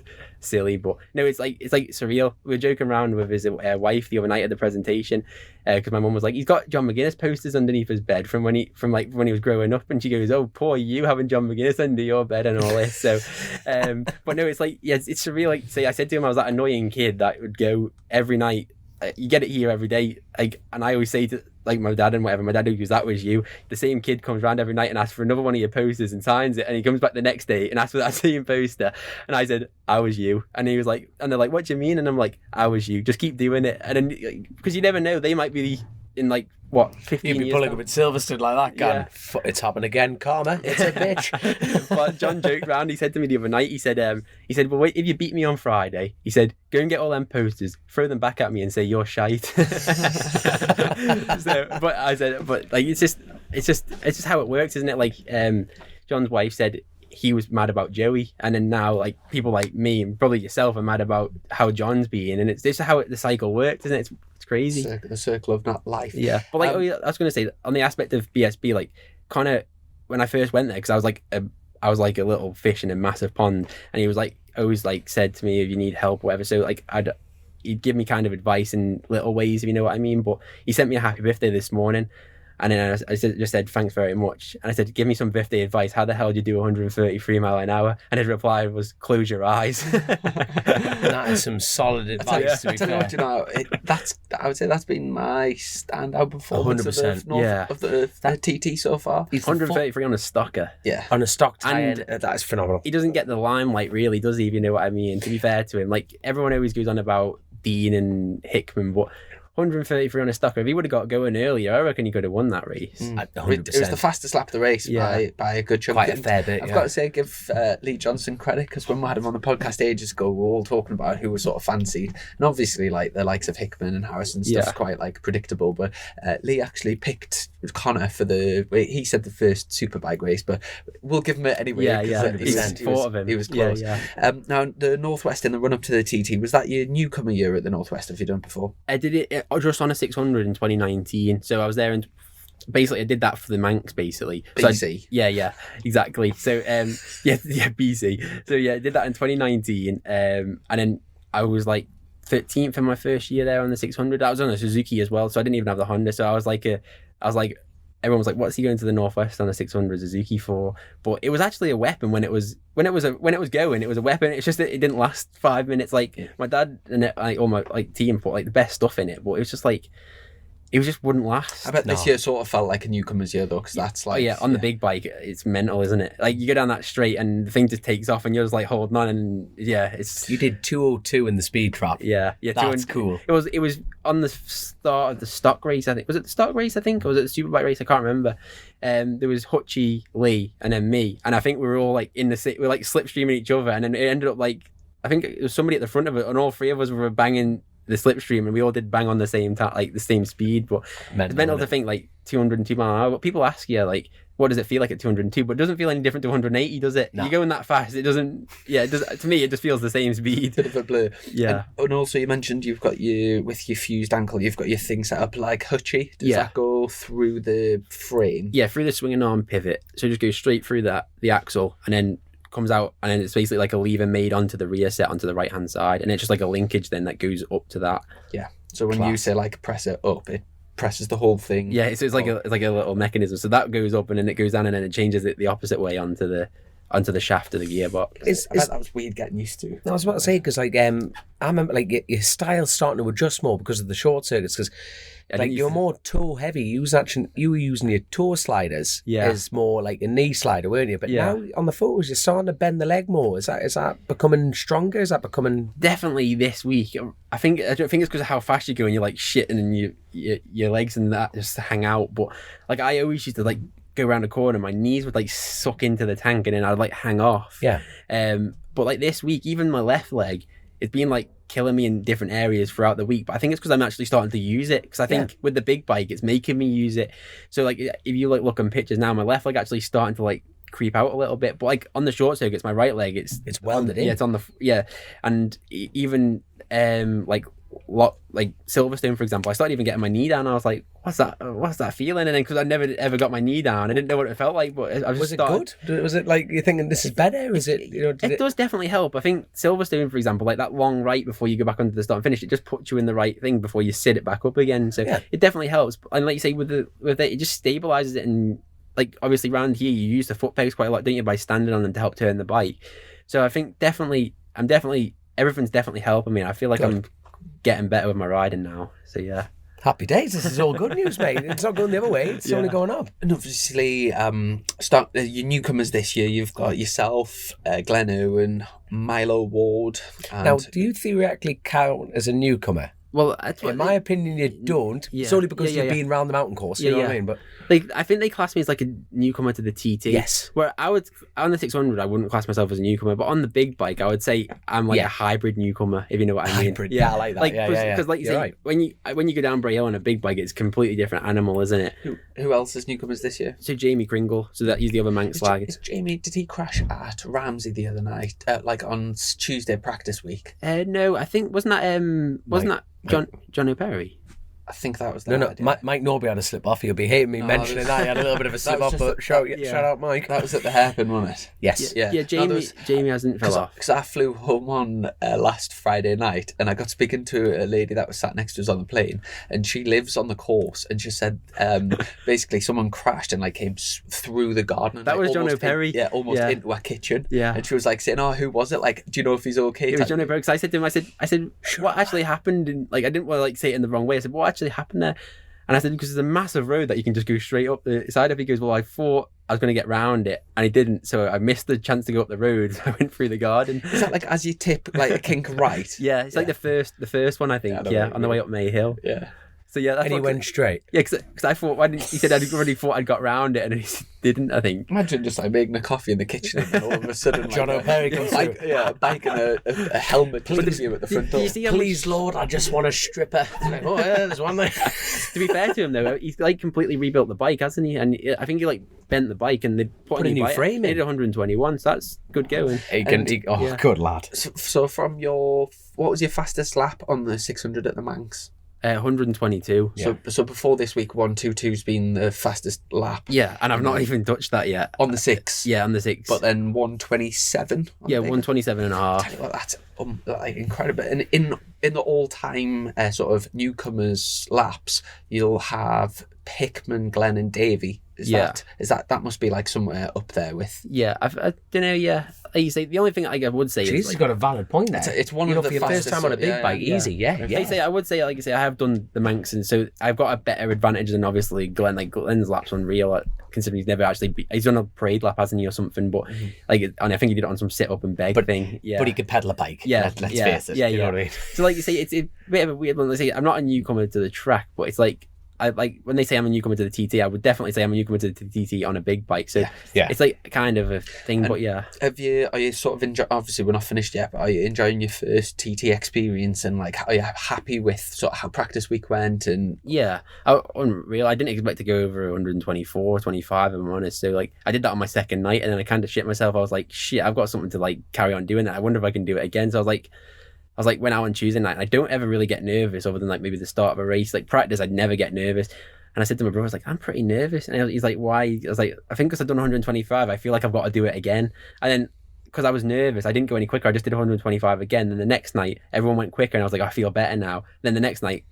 silly. But no, it's like surreal. We were joking around with his wife the other night at the presentation, because my mum was like, he's got John McGuinness posters underneath his bed from when he was growing up. And she goes, oh, poor you having John McGuinness under your bed and all this. So, but no, it's like, yeah, it's surreal. Like, say, I said to him, I was that annoying kid that would go every night. You get it here every day, like, and I always say to like my dad and whatever, my dad goes, that was you. The same kid comes around every night and asks for another one of your posters and signs it, and he comes back the next day and asks for that same poster, and I said, I was you. And he was like, and they're like, what do you mean? And I'm like, I was you, just keep doing it. And then, because you never know, they might be in like, what, 15 You'd be years pulling now. up at Silverstone like that, going, Yeah. It's happened again, karma, it's a bitch. But John joked around, he said to me the other night, he said, well, wait, if you beat me on Friday, he said, go and get all them posters, throw them back at me and say you're shite. But I said, but like, it's just how it works, isn't it? Like, John's wife said he was mad about Joey, and then now like people like me and probably yourself are mad about how John's being, and it's just how the cycle works, isn't it? It's crazy. The circle of not life. Yeah, but like, I was going to say on the aspect of BSB, like, kind of when I first went there, because I was like a little fish in a massive pond, and he was like always like said to me if you need help or whatever. So like he'd give me kind of advice in little ways, if you know what I mean. But he sent me a happy birthday this morning. And then I just said, thanks very much. And I said, give me some birthday advice. How the hell do you do 133 mile an hour? And his reply was, close your eyes. That is some solid advice, to be fair. I would say that's been my standout performance 100%, of the TT so far. He's 133 on a stocker. Yeah. On a stock tyre, And that is phenomenal. He doesn't get the limelight, really, does he, if you know what I mean? To be fair to him, like, everyone always goes on about Dean and Hickman, but 133 on a stocker. If he would have got going earlier, I reckon he could have won that race. 100%. It was the fastest lap of the race by a good chunk. Quite a fair bit. I've got to say, give Lee Johnson credit, because when we had him on the podcast ages ago, we were all talking about who was sort of fancied, and obviously like the likes of Hickman and Harrison stuff's quite like predictable, but Lee actually picked Connor for he said the first Superbike race, but we'll give him it anyway. He was close. Now the Northwest in the run up to the TT, was that your newcomer year at the Northwest? Have you done it before? I did it just on a 600 in 2019, so I was there, and basically I did that for the Manx, basically. BC. Yeah, exactly. So BC. So yeah, I did that in 2019, and then I was like 13th in my first year there on the 600. I was on a Suzuki as well, so I didn't even have the Honda. So I was like, everyone was like, "What's he going to the Northwest on a 600 Suzuki for?" But it was actually a weapon when it was going. It was a weapon. It's just that it didn't last 5 minutes. Like my dad and all my like team put like the best stuff in it, but it was just like it just wouldn't last. I bet this year sort of felt like a newcomer's year though, because that's like on the big bike, it's mental, isn't it? Like you go down that straight and the thing just takes off, and you're just like holding on, and it's. You did 202 in the speed trap. Yeah, that's cool. It was on the start of the stock race, I think. Was it the stock race, I think? Or was it the Superbike race? I can't remember. There was Hutchie, Lee, and then me. And I think we were all like we were like slipstreaming each other. And then it ended up like, I think it was somebody at the front of it, and all three of us were banging the slipstream, and we all did bang on the same like the same speed. But it's mental to think like 202 mile an hour. But people ask you like, what does it feel like at 202? But it doesn't feel any different to 180, does it? No. You're going that fast. It doesn't. Yeah, it does. To me, it just feels the same speed. Bit of a blur. Yeah. And also, you mentioned you've got with your fused ankle, you've got your thing set up like Hutchie. Does that go through the frame? Yeah, through the swinging arm pivot. So it just goes straight through the axle, and then comes out, and then it's basically like a lever made onto the rear set onto the right hand side, and it's just like a linkage then that goes up to that. Yeah. So when you say like press it up, it presses the whole thing. Yeah, so it's like a little mechanism. So that goes up, and then it goes down, and then it changes it the opposite way onto the shaft of the gearbox. That was weird getting used to. I was about to say, because like I remember like your style's starting to adjust more because of the short circuits, because like you're more toe heavy. You were using your toe sliders as more like a knee slider, weren't you? But now on the photos, you're starting to bend the leg more. Is that becoming stronger? Is that becoming definitely this week? I don't think it's because of how fast you're going. You're like shitting and your legs and that just hang out. But like I always used to like go around a corner, my knees would like suck into the tank and then I'd like hang off. Yeah. But like this week, even my left leg, it's been like killing me in different areas throughout the week. But I think it's because I'm actually starting to use it. Because I think with the big bike, it's making me use it. So like if you like look on pictures now, my left leg actually starting to like creep out a little bit. But like on the short circuits, my right leg, it's welded in. Yeah, it's on the and even like Silverstone, for example, I started even getting my knee down. I was like, what's that feeling? And then because I never ever got my knee down, I didn't know what it felt like. But I was it good? Was it like you're thinking this is better? Is it, you know? It does definitely help. I think Silverstone, for example, like that long right before you go back onto the start and finish, it just puts you in the right thing before you sit it back up again. So it definitely helps. And like you say, with it just stabilizes it. And like obviously around here, you use the foot pegs quite a lot, don't you, by standing on them to help turn the bike. So I think everything's definitely helping me. I feel like I'm getting better with my riding now. So yeah. Happy days. This is all good news, mate. It's not going the other way. It's only going up. And obviously, your newcomers this year, you've got yourself, Glenn Owen, Milo Ward. Now, do you theoretically count as a newcomer? Well, in my opinion, you don't. Yeah. Solely because you've been round the mountain course. You know what I mean? But like, I think they class me as like a newcomer to the TT. Yes. Where on the 600, I wouldn't class myself as a newcomer, but on the big bike, I would say I'm like a hybrid newcomer, if you know what I mean. Hybrid. Yeah, I like that. Because like you say, right, when you go down Bray Hill on a big bike, it's a completely different animal, isn't it? Who else is newcomers this year? So Jamie Kringle. So that he's the other Manx flag. Is Jamie? Did he crash at Ramsey the other night? Like on Tuesday practice week? No, I think wasn't that John O'Perry? I think that was Mike Norby had a slip off. He'll be hating me mentioning that. He had a little bit of a slip off, but shout out, Mike. That was at the hairpin, wasn't it? Yes. Yeah, Jamie hasn't fell off. Because I flew home on last Friday night and I got speaking to a lady that was sat next to us on the plane, and she lives on the course, and she said basically someone crashed and like came through the garden. And, that was John O'Perry. Almost into our kitchen. Yeah. And she was like saying, "Oh, who was it? Like, do you know if he's okay?" It was John O'Perry. Because I said to him, I said, what actually happened? And like, I didn't want to like say it in the wrong way. I said, what actually happened there? And I said, because there's a massive road that you can just go straight up the side of. He goes, well, I thought I was going to get round it, and he didn't, so I missed the chance to go up the road. So I went through the garden. Is that like as you tip, like a kink right? Yeah, it's like the first one, I think. Yeah, on the way up May Hill. Yeah. So yeah, that's and he went straight. Yeah, because I thought he said I'd already thought I'd got round it, and he didn't. I think. Imagine just like making a coffee in the kitchen, and then all of a sudden, like, John O'Perry comes through. A bike and a helmet please you at the front door. Please, Lord, I just want a stripper. Like, oh yeah, there's one there. To be fair to him though, he's like completely rebuilt the bike, hasn't he? And I think he like bent the bike and they put a new frame in. He did 121, so that's good going. Good lad. So from what was your fastest lap on the 600 at the Manx? 122. Yeah. So before this week, 122's been the fastest lap. Yeah, and I've not even touched that yet. On the 6? Yeah, on the 6. But then 127? Yeah, 127 and a half. Tell you what, that's like incredible. And in the all-time sort of newcomers laps, you'll have Pickman, Glenn and Davey. That must be like somewhere up there with. Yeah, I don't know. Yeah, like you say, the only thing I would say is he's got a valid point there. It's one of the for your first time on a big bike, easy. Yeah. I would say, like you say, I have done the Manx, and so I've got a better advantage than obviously Glenn. Like Glenn's lap's unreal, considering he's never actually he's done a parade lap, hasn't he, or something? But and I think he did it on some sit up and beg thing. Yeah, but he could pedal a bike. Yeah, let's face it. Yeah, you know what I mean? So like you say, it's a bit of a weird one. Like say, I'm not a newcomer to the track, but it's like. I like when they say I'm a newcomer to the TT, I would definitely say I'm a newcomer to the TT on a big bike. So it's like kind of a thing, but yeah. Are you sort of enjoying? Obviously, we're not finished yet, but are you enjoying your first TT experience? And like, are you happy with sort of how practice week went? And yeah, unreal. I didn't expect to go over 124, 25. If I'm honest. So like, I did that on my second night, and then I kind of shit myself. I was like, shit, I've got something to like carry on doing that. I wonder if I can do it again. So I was like, went out on Tuesday night, and I don't ever really get nervous other than like maybe the start of a race. Like practice, I'd never get nervous. And I said to my brother, I was like, I'm pretty nervous. And he's like, why? I was like, I think because I've done 125, I feel like I've got to do it again. And then because I was nervous, I didn't go any quicker. I just did 125 again. And the next night, everyone went quicker. And I was like, I feel better now. Then the next night,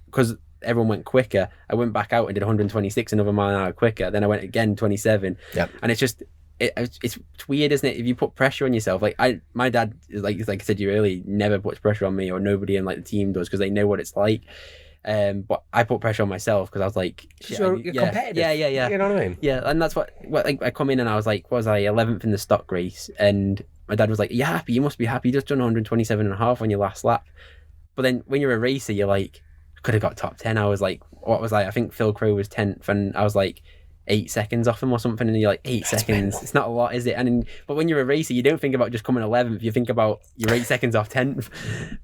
because everyone went quicker, I went back out and did 126, another mile an hour quicker. Then I went again 27. Yep. And it's just... It's weird, isn't it? If you put pressure on yourself, like my dad, like I said to you earlier, never puts pressure on me or nobody in like the team does because they know what it's like. But I put pressure on myself because I was like, you're competitive. Yeah. You know what I mean? Yeah, and that's what like, I come in and I was like, what was I, 11th in the stock race? And my dad was like, "You're happy? You must be happy. You just done 127.5 on your last lap." But then when you're a racer, you're like, I could have got top 10. I was like, what was I think Phil Crow was 10th, and I was like 8 seconds off him or something, and you're like, 8 seconds, it's not a lot, is it? But when you're a racer, you don't think about just coming 11th, you think about you're 8 seconds off 10th.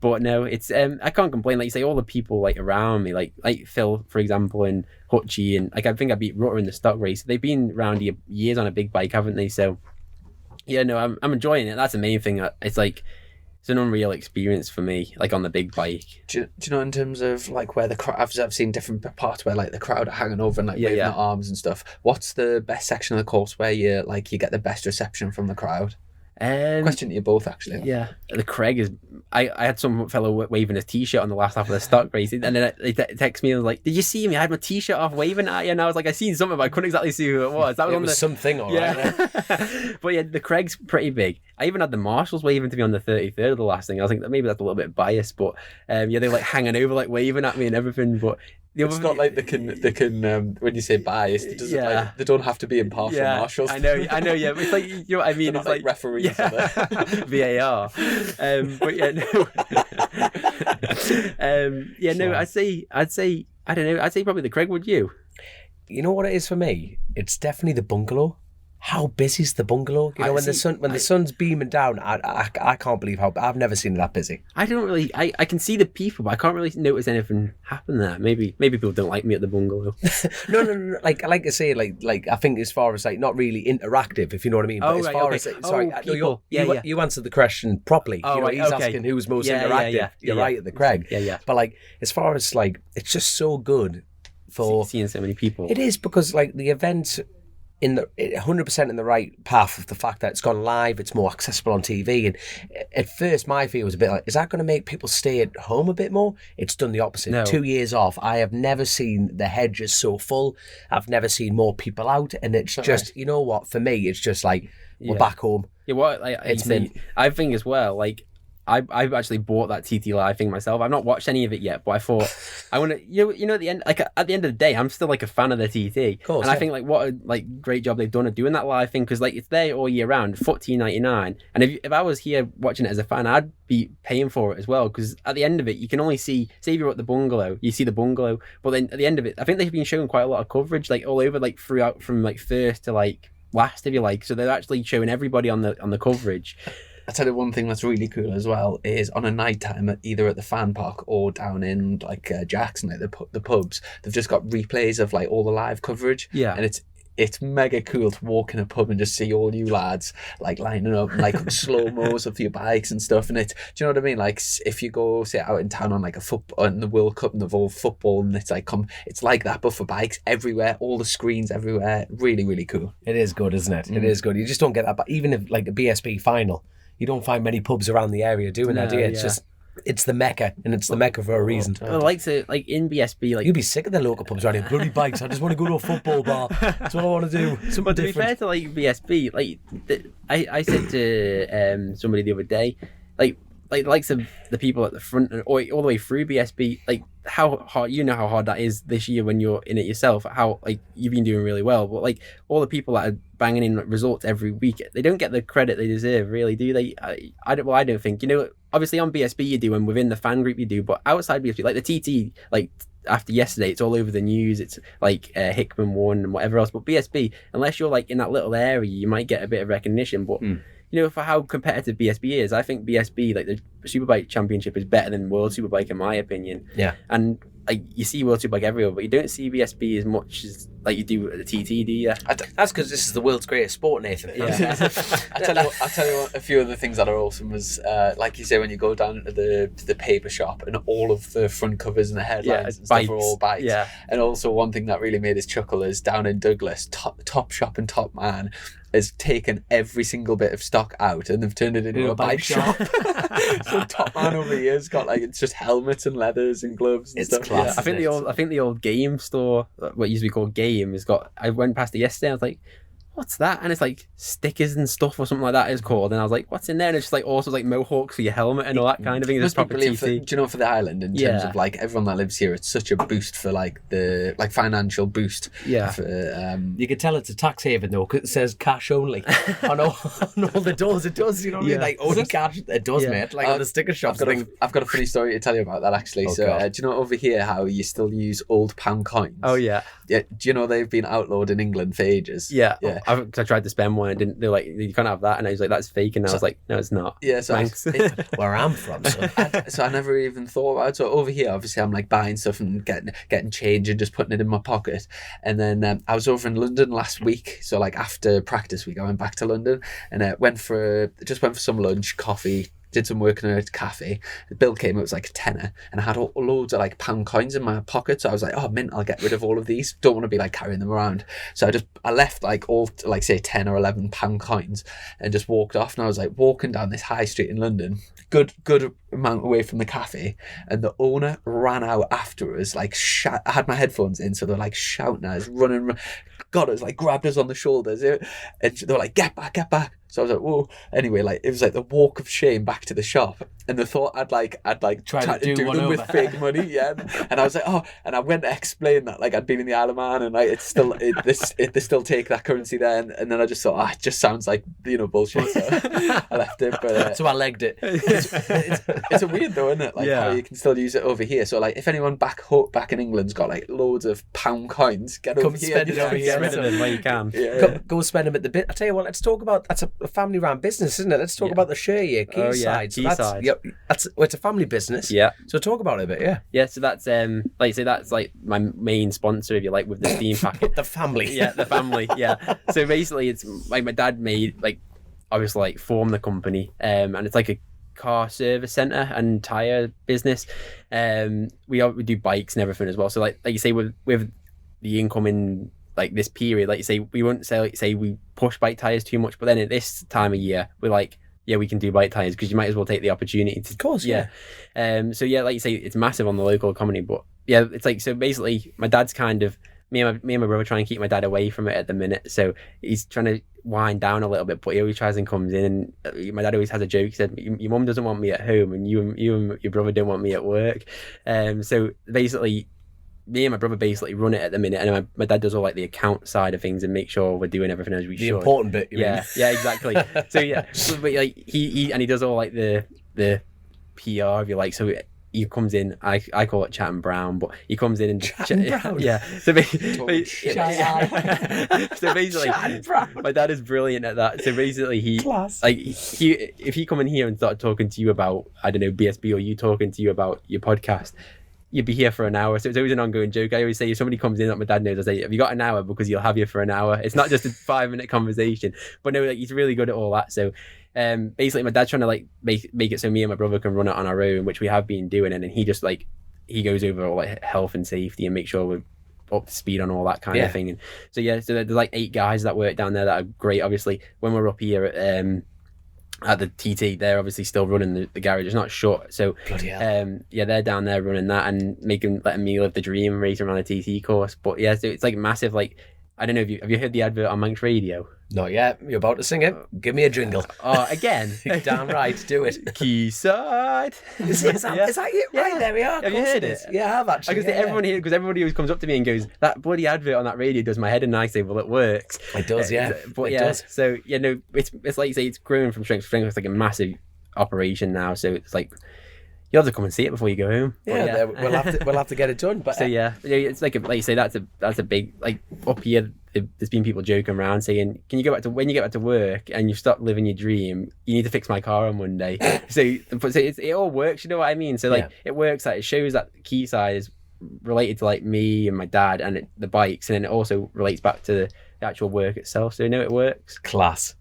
But no, it's I can't complain. Like you say, all the people like around me, like Phil, for example, and Hutchie, and like I think I beat Rutter in the stock race. They've been around years on a big bike, haven't they? So yeah, no, I'm enjoying it. That's the main thing. It's like, it's an unreal experience for me, like on the big bike. Do you know, in terms of like where the crowd, I've seen different parts where like the crowd are hanging over and like waving their arms and stuff. What's the best section of the course where you get the best reception from the crowd? Question to you both, actually. Yeah, the craic is. I had some fellow waving his t-shirt on the last half of the stock race, and then they text me and was like, "Did you see me? I had my t-shirt off waving at you," and I was like, "I seen something, but I couldn't exactly see who it was." That was something, all right. But yeah, the craig's pretty big. I even had the marshals waving to me on the 33rd of the last thing. I was like, maybe that's a little bit biased, but yeah, they're like hanging over, like waving at me and everything. But it's not like they can when you say biased, it doesn't like, they don't have to be impartial marshals. I know, yeah. But it's like, you know what I mean? They're It's not like referees, are they? VAR. But yeah, no. I'd say I don't know. I'd say probably the craic. Would you? You know what it is for me? It's definitely the bungalow. How busy's the bungalow? You know, when the sun's beaming down, I can't believe how I've never seen it that busy. I don't really. I can see the people, but I can't really notice anything happen there. Maybe people don't like me at the bungalow. No. Like I like to say, like I think as far as like not really interactive, if you know what I mean. But as far as you answered the question properly. He's asking who's most interactive. Yeah. You're right at the craic. Yeah. But like as far as like, it's just so good for seeing so many people. It is, because like the event. 100% in the right path of the fact that it's gone live, it's more accessible on TV. And at first my fear was a bit like, is that going to make people stay at home a bit more? It's done the opposite. No. 2 years off, I have never seen the hedges so full. I've never seen more people out, and it's just, you know what, for me it's just like, we're back home. Yeah, what it's mint. I think as well, like I've actually bought that TT Live thing myself. I've not watched any of it yet, but I thought I want to. You know, at the end, like at the end of the day, I'm still like a fan of the TT, of course, and I think like what a great job they've done of doing that live thing, because like it's there all year round, $14.99, and if I was here watching it as a fan, I'd be paying for it as well, because at the end of it, you can only see. Say if you're at the bungalow, you see the bungalow, but then at the end of it, I think they've been showing quite a lot of coverage, like all over, like throughout from like first to like last, if you like. So they're actually showing everybody on the coverage. I tell you one thing that's really cool as well is on a night time, either at the fan park or down in like Jackson, like the pubs, they've just got replays of like all the live coverage. Yeah, and it's mega cool to walk in a pub and just see all you lads like lining up like slow-mos of your bikes and stuff. And do you know what I mean? Like if you go say out in town on like a football on the World Cup and they've all football, and it's like it's like that, but for bikes everywhere, all the screens everywhere. Really, really cool. It is good, isn't it? It is good. You just don't get that, but even if like a BSB final, you don't find many pubs around the area doing that, do you? It's just, it's the Mecca, and it's the Mecca for a reason. I like to, like in BSB, like you'd be sick of the local pubs around here, bloody bikes. I just want to go to a football bar. That's what I want to do. Something different. To be fair to like BSB, like I said to somebody the other day, like the likes of the people at the front and all the way through BSB, like how hard, you know how hard that is this year when you're in it yourself, how like you've been doing really well, but like all the people that are banging in results every week, they don't get the credit they deserve, really, do they? I don't think, you know, obviously on BSB you do, and within the fan group you do, but outside BSB, like the TT, like after yesterday, it's all over the news. It's like Hickman won and whatever else, but BSB, unless you're like in that little area, you might get a bit of recognition, but you know, for how competitive BSB is, I think BSB, like the Superbike Championship, is better than World Superbike in my opinion. Yeah. And like you see World Superbike everywhere, but you don't see BSB as much as like you do at the TT, do you? That's because this is the world's greatest sport, Nathan. Yeah. I tell you what, a few other things that are awesome was like you say, when you go down to the paper shop and all of the front covers and the headlines and stuff are all bikes. Yeah. And also one thing that really made us chuckle is down in Douglas, Top Shop and Top Man has taken every single bit of stock out and they've turned it into a bike shop. So Top Man over here has got like, it's just helmets and leathers and gloves and stuff. Class, I think the old game store, what used to be called Game, has got. I went past it yesterday. I was like, what's that? And it's like stickers and stuff or something like that is called. And I was like, what's in there? And it's just like also like mohawks for your helmet and all that kind of thing. Must be brilliant do you know, for the island in terms of like everyone that lives here, it's such a boost for like the like financial boost. Yeah. For, you can tell it's a tax haven though, because it says cash only on all the doors. It does, you know what I mean? Like only cash. It does, mate. Like on the sticker shops. I've got a funny story to tell you about that actually. Do you know over here how you still use old pound coins? Oh yeah. Yeah. Do you know they've been outlawed in England for ages? Yeah. I tried to spend one and didn't. They're like, you can't have that, and I was like, that's fake, and I was like, no, it's not. Yeah. So thanks. Where I'm from, so I never even thought about it. So over here, obviously, I'm like buying stuff and getting change and just putting it in my pocket. And then I was over in London last week. So like after practice week, I went back to London and went for some lunch, coffee. Did some work in a cafe. The bill came, it was like a tenner, and I had loads of like pound coins in my pocket. So I was like, oh mint, I'll get rid of all of these. Don't want to be like carrying them around. So I left like all like say 10 or 11 pound coins and just walked off. And I was like walking down this high street in London, good amount away from the cafe, and the owner ran out after us, like I had my headphones in, so they're like shouting at us, running, got us, like grabbed us on the shoulders, and they were like, get back. So I was like, whoa. Anyway, like it was like the walk of shame back to the shop, and the thought I'd tried to do them with fake money, yeah. And I was like, oh, and I went to explain that like I'd been in the Isle of Man, and like they still take that currency there, and then I just thought, it just sounds like bullshit. So I left it, but so I legged it. It's a weird though, isn't it? Like how you can still use it over here. So like if anyone back in England's got like loads of pound coins, get over here. Spend it over here. Spend them where you can. Yeah. Go spend them at the bit. I tell you what, let's talk about that's a family-run business, isn't it? Let's talk about the share here, Quayside. Quayside. It's a family business. Yeah. So talk about it a bit, yeah. Yeah, so that's like you say, that's like my main sponsor, if you like, with the steam packet. The family. Yeah, the family. Yeah. So basically, it's like my dad made obviously formed the company, and it's like a car service center and tire business. We do bikes and everything as well. So like you say, with the incoming like this period, like you say, we won't say we push bike tires too much, but then at this time of year we're like, yeah, we can do bike tires because you might as well take the opportunity to, of course. Yeah. So yeah, like you say, it's massive on the local economy, but yeah, it's like, so basically my dad's kind of, me and my brother trying to keep my dad away from it at the minute, so he's trying to wind down a little bit, but he always tries and comes in, and my dad always has a joke. He said, your mum doesn't want me at home and you and your brother don't want me at work. So basically me and my brother basically run it at the minute, and my dad does all like the account side of things and make sure we're doing everything as we should. The important bit, you mean? Yeah, exactly. So yeah, but like he does all like the PR, if you like. So he comes in, I call it Chatham Brown, but he comes in and Brown. Yeah. So basically, my dad is brilliant at that. So basically, if he come in here and start talking to you about, I don't know, BSB, or you talking to you about your podcast, you'd be here for an hour. So it's always an ongoing joke. I always say, if somebody comes in that my dad knows, I say, have you got an hour? Because he'll have you for an hour. It's not just a 5-minute conversation. But no, like, he's really good at all that. So basically my dad's trying to like make it so me and my brother can run it on our own, which we have been doing. And then he just like, he goes over all like health and safety and make sure we're up to speed on all that kind of thing. And so yeah, so there's like 8 guys that work down there that are great. Obviously when we're up here at the TT, they're obviously still running the garage. It's not shut, so yeah, they're down there running that and letting me live the dream, racing around a TT course. But yeah, so it's like massive. Like, I don't know if have you heard the advert on Manx Radio? Not yet. You're about to sing it. Give me a jingle. Oh, again. Damn right, do it. Quayside. Is that it? Yeah. Right, there we are. Have you heard it? Yeah, I have actually. Because everyone here, because everybody always comes up to me and goes, that bloody advert on that radio does my head in, and I say, well, it works. It does, yeah. But it does. So yeah, no, it's like you say, it's growing from strength to strength. It's like a massive operation now. So it's like, you'll have to come and see it before you go home. Yeah, we'll have to get it done. But so yeah, it's like you say, that's a big, like, up here. There's been people joking around saying, when you get back to work and you stop living your dream, you need to fix my car on Monday. so it all works, you know what I mean? So like it works. That it shows that Quayside is related to like me and my dad and the bikes, and then it also relates back to the actual work itself. So it works. Class.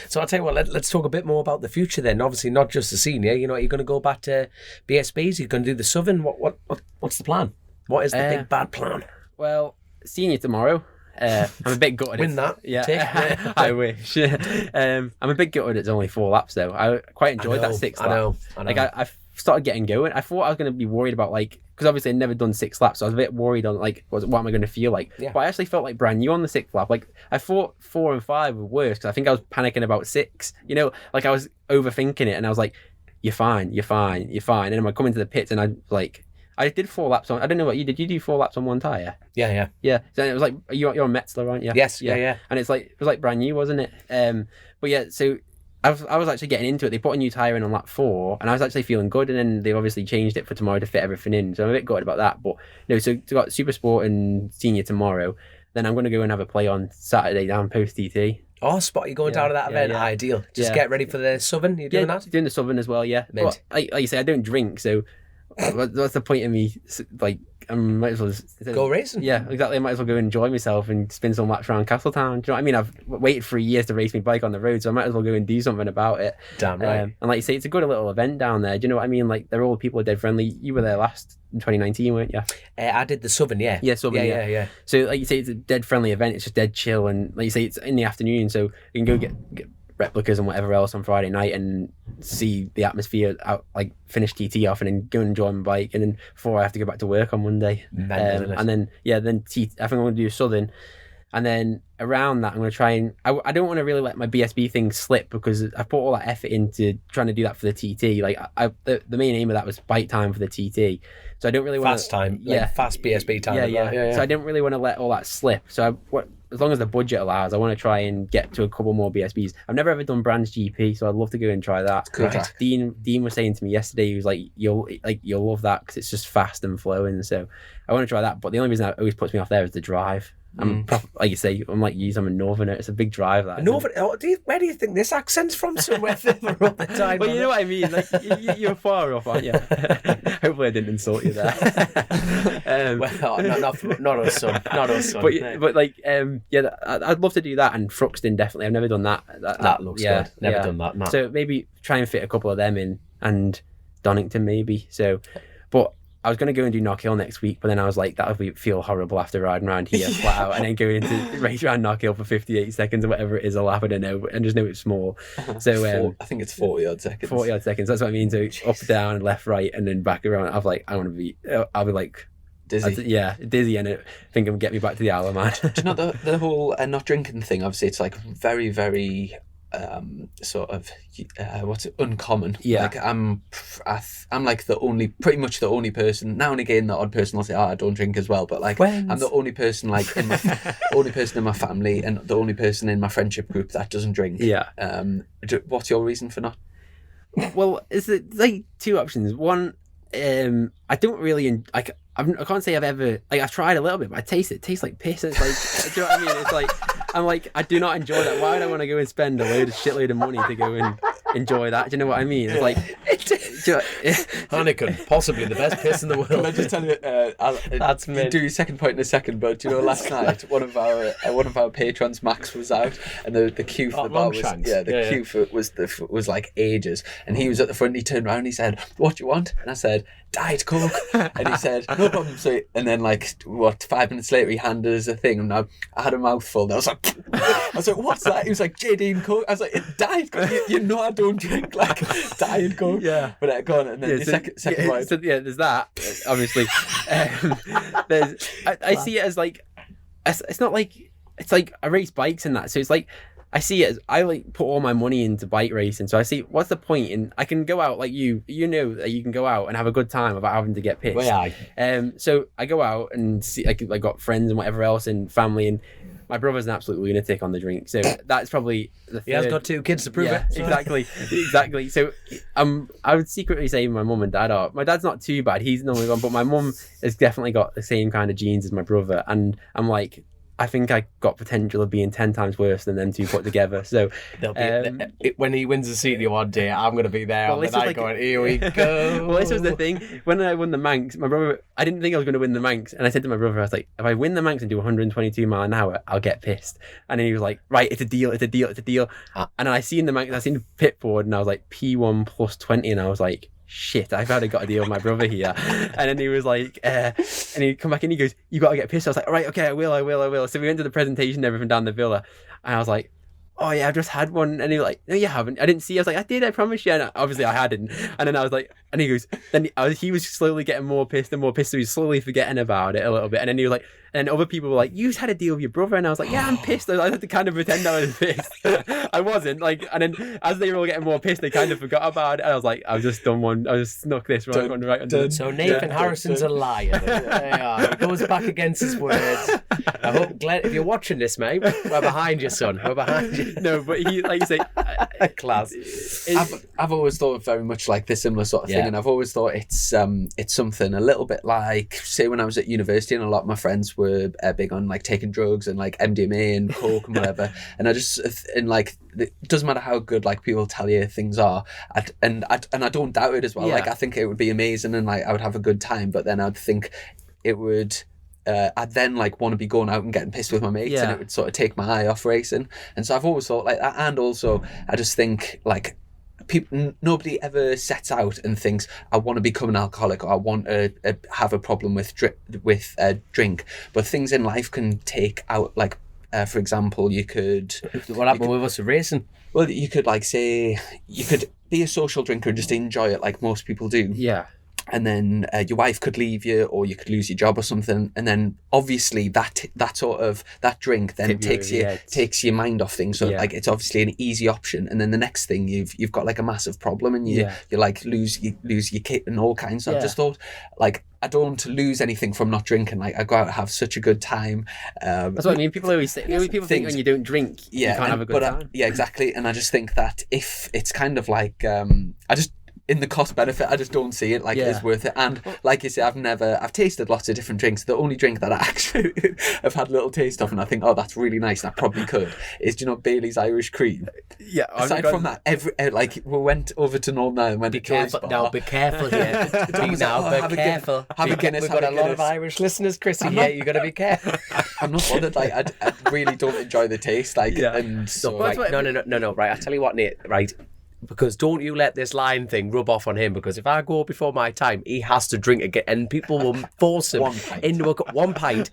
So I'll tell you what, let's talk a bit more about the future then. Obviously not just the senior, you're going to go back to BSBs, you're going to do the Southern. What's the plan? What is the big bad plan? Well, senior tomorrow. I'm a bit gutted. Win that. Yeah. I wish. I'm a bit gutted it's only 4 laps though. I quite enjoyed that 6 lap. I know. Like I started getting going. I thought I was going to be worried about like, because obviously I'd never done 6 laps, so I was a bit worried on like, what am I going to feel like? Yeah. But I actually felt like brand new on the 6th lap. Like I thought 4 and 5 were worse because I think I was panicking about 6. You know, like I was overthinking it, and I was like, "You're fine. And then I come into the pits, and I did 4 laps on. I don't know what you did. You do 4 laps on one tire? Yeah. So it was like you're on Metzler, aren't you? Yes. Yeah. And it was like brand new, wasn't it? But yeah, so. I was actually getting into it. They put a new tyre in on lap 4, and I was actually feeling good, and then they've obviously changed it for tomorrow to fit everything in, so I'm a bit gutted about that. But no, so got Super Sport and Senior tomorrow, then I'm going to go and have a play on Saturday down post TT. Oh, spot, you're going down to that event? Yeah. Ideal. Just get ready for the Southern, you're doing that? Doing the Southern as well, yeah. But like you say, I don't drink, so what's the point of me, like, I might as well just go racing. Yeah, exactly. I might as well go enjoy myself and spin some laps around Castletown. Do you know what I mean? I've waited for years to race my bike on the road, so I might as well go and do something about it. Damn right. And like you say, it's a good little event down there. Do you know what I mean? Like, they're all people are dead friendly. You were there last in 2019, weren't you? I did the Southern, yeah. Yeah, Southern, yeah. So like you say, it's a dead friendly event. It's just dead chill, and like you say, it's in the afternoon, so you can go get replicas and whatever else on Friday night and see the atmosphere out, like finish TT off and then go and enjoy my bike, and then before I have to go back to work on Monday. And then I think I'm going to do Southern, and then around that I'm going to try and I don't want to really let my BSB thing slip, because I put all that effort into trying to do that for the TT. Like the main aim of that was bike time for the TT, so I don't really want fast time, fast BSB time. Yeah. So I didn't really want to let all that slip. So as long as the budget allows, I want to try and get to a couple more BSBs. I've never ever done Brands GP, so I'd love to go and try that. Cool. Right. Dean was saying to me yesterday, he was like, you'll love that because it's just fast and flowing. So I want to try that. But the only reason that always puts me off there is the drive. I'm like you say, I'm like you. I'm a northerner. It's a big drive. That northern. Where do you think this accent's from? Somewhere further up the time. Well, you know what I mean. Like you're far off, aren't you? Hopefully, I didn't insult you there. Well, not us, son. Not us, son. But like, I'd love to do that, and Fruxton definitely. I've never done that. That looks good. Never done that. No. So maybe try and fit a couple of them in, and Donington maybe. So, but. I was going to go and do Knock Hill next week, but then I was like, that would feel horrible after riding around here flat out and then going into race around Knock Hill for 58 seconds or whatever it is a lap, I don't know, and just know it's small. So I think it's 40 odd seconds. 40 odd seconds, that's what I mean. So up, down, left, right, and then back around. I'll be like dizzy. Dizzy, and I think it'll get me back to the Isle of Man. Do you know the whole not drinking thing? Obviously, it's like very, very sort of what's it, uncommon. Like I'm like pretty much the only person. Now and again, the odd person will say, "Oh, I don't drink as well," but like I'm the only person like in my only person in my family and the only person in my friendship group that doesn't drink. What's your reason for not? Well, it's like 2 options. One, I don't really like. I can't say I've ever like. I've tried a little bit, but I taste it. It tastes like piss. It's like, do you know what I mean? It's like I'm like, I do not enjoy that. Why would I want to go and spend a shitload of money to go and enjoy that? Do you know what I mean? It's like Heineken, possibly the best piss in the world. Can I just tell you? That's me. Do your second point in a second, but you know, last night one of our patrons, Max, was out, and the queue for the bar was was like ages, and he was at the front. He turned around, and he said, "What do you want?" And I said, "Diet Coke," and he said, "No problem." So, and then 5 minutes later, he handed us a thing, and I had a mouthful, and I was like, "What's that?" He was like, "JD and Coke." I was like, "It's Diet Coke." You know, I don't drink like Diet Coke. Yeah, but go on, and then second point. So, there's that. Obviously, I see it as like it's not like it's like I race bikes and that, so it's like. I see it as I like put all my money into bike racing, so I see what's the point in I can go out like you know that you can go out and have a good time without having to get pissed. Well, so I go out and see I got friends and whatever else and family, and my brother's an absolute lunatic on the drink, so that's probably the third. He has got 2 kids to prove it. So. Exactly. So I would secretly say my mum and dad are. My dad's not too bad; he's normally gone, but my mum has definitely got the same kind of genes as my brother, and I'm like. I think I got potential of being 10 times worse than them 2 put together. So when he wins the senior one day, I'm going to be there on the night going, here we go. Well, this was the thing. When I won the Manx, my brother, I didn't think I was going to win the Manx. And I said to my brother, I was like, if I win the Manx and do 122 mile an hour, I'll get pissed. And then he was like, right, it's a deal. And I seen the Manx, I seen the pit board, and I was like, P1 plus 20. And I was like, shit, I've had got a deal with my brother here. And then he was like, and he come back and he goes, you got to get pissed. I was like, all right, okay, I will. So we went to the presentation and everything down the villa. And I was like, oh yeah, I've just had one. And he was like, no, you haven't. I didn't see. I was like, I did, I promise you. And obviously I hadn't. And then I was like, And he goes, he was slowly getting more pissed and more pissed, so he was slowly forgetting about it a little bit. And then he was like, and other people were like, you had a deal with your brother. And I was like, yeah, I'm pissed. I had to kind of pretend I was pissed. I wasn't. Like, and then as they were all getting more pissed, they kind of forgot about it. And I was like, I've just done one. I just snuck this right under. So Nathan Harrison's a liar. There you are. He goes back against his words. I hope, Glenn, if you're watching this, mate, we're behind you, son. We're behind you. No, but he, like you say, class. I've always thought very much like this similar sort of thing, and I've always thought it's something a little bit like, say, when I was at university, and a lot of my friends were big on like taking drugs and like MDMA and coke and whatever, and it doesn't matter how good like people tell you things are, and I don't doubt it as well. Like I think it would be amazing, and like I would have a good time, but then I'd think it would. I'd then like want to be going out and getting pissed with my mates, and it would sort of take my eye off racing. And so I've always thought like that. And also I just think like nobody ever sets out and thinks I want to become an alcoholic or I want to have a problem with drink. But things in life can take out, like for example, you could. What happened with us at racing? Well, you could like say you could be a social drinker and just enjoy it like most people do. Yeah. And then your wife could leave you, or you could lose your job or something. And then obviously that drink then takes your mind off things. So like it's obviously an easy option. And then the next thing you've got like a massive problem, and you like lose your kit and all kinds. So I've just thought like, I don't want to lose anything from not drinking. Like I go out and have such a good time. That's what I mean. People always say, people think when you don't drink, you can't have a good time. Yeah, exactly. And I just think that if it's kind of like, in the cost benefit, I just don't see it like it's worth it. And like you say, I've tasted lots of different drinks. The only drink that I actually have had a little taste of and I think, oh, that's really nice, and I probably could, is, do you know, Bailey's Irish Cream? Yeah. Aside from that, we went over to Northern Ireland, went to Joe's bar. Now be careful here. Be careful. Have a Guinness. We've got a lot of Irish listeners, Chrissy. You got to be careful. I'm not bothered. Like I really don't enjoy the taste. Like and so. No. Right, I tell you what, Nate. Right. Because don't you let this line thing rub off on him, because if I go before my time, he has to drink again, and people will force him into one pint.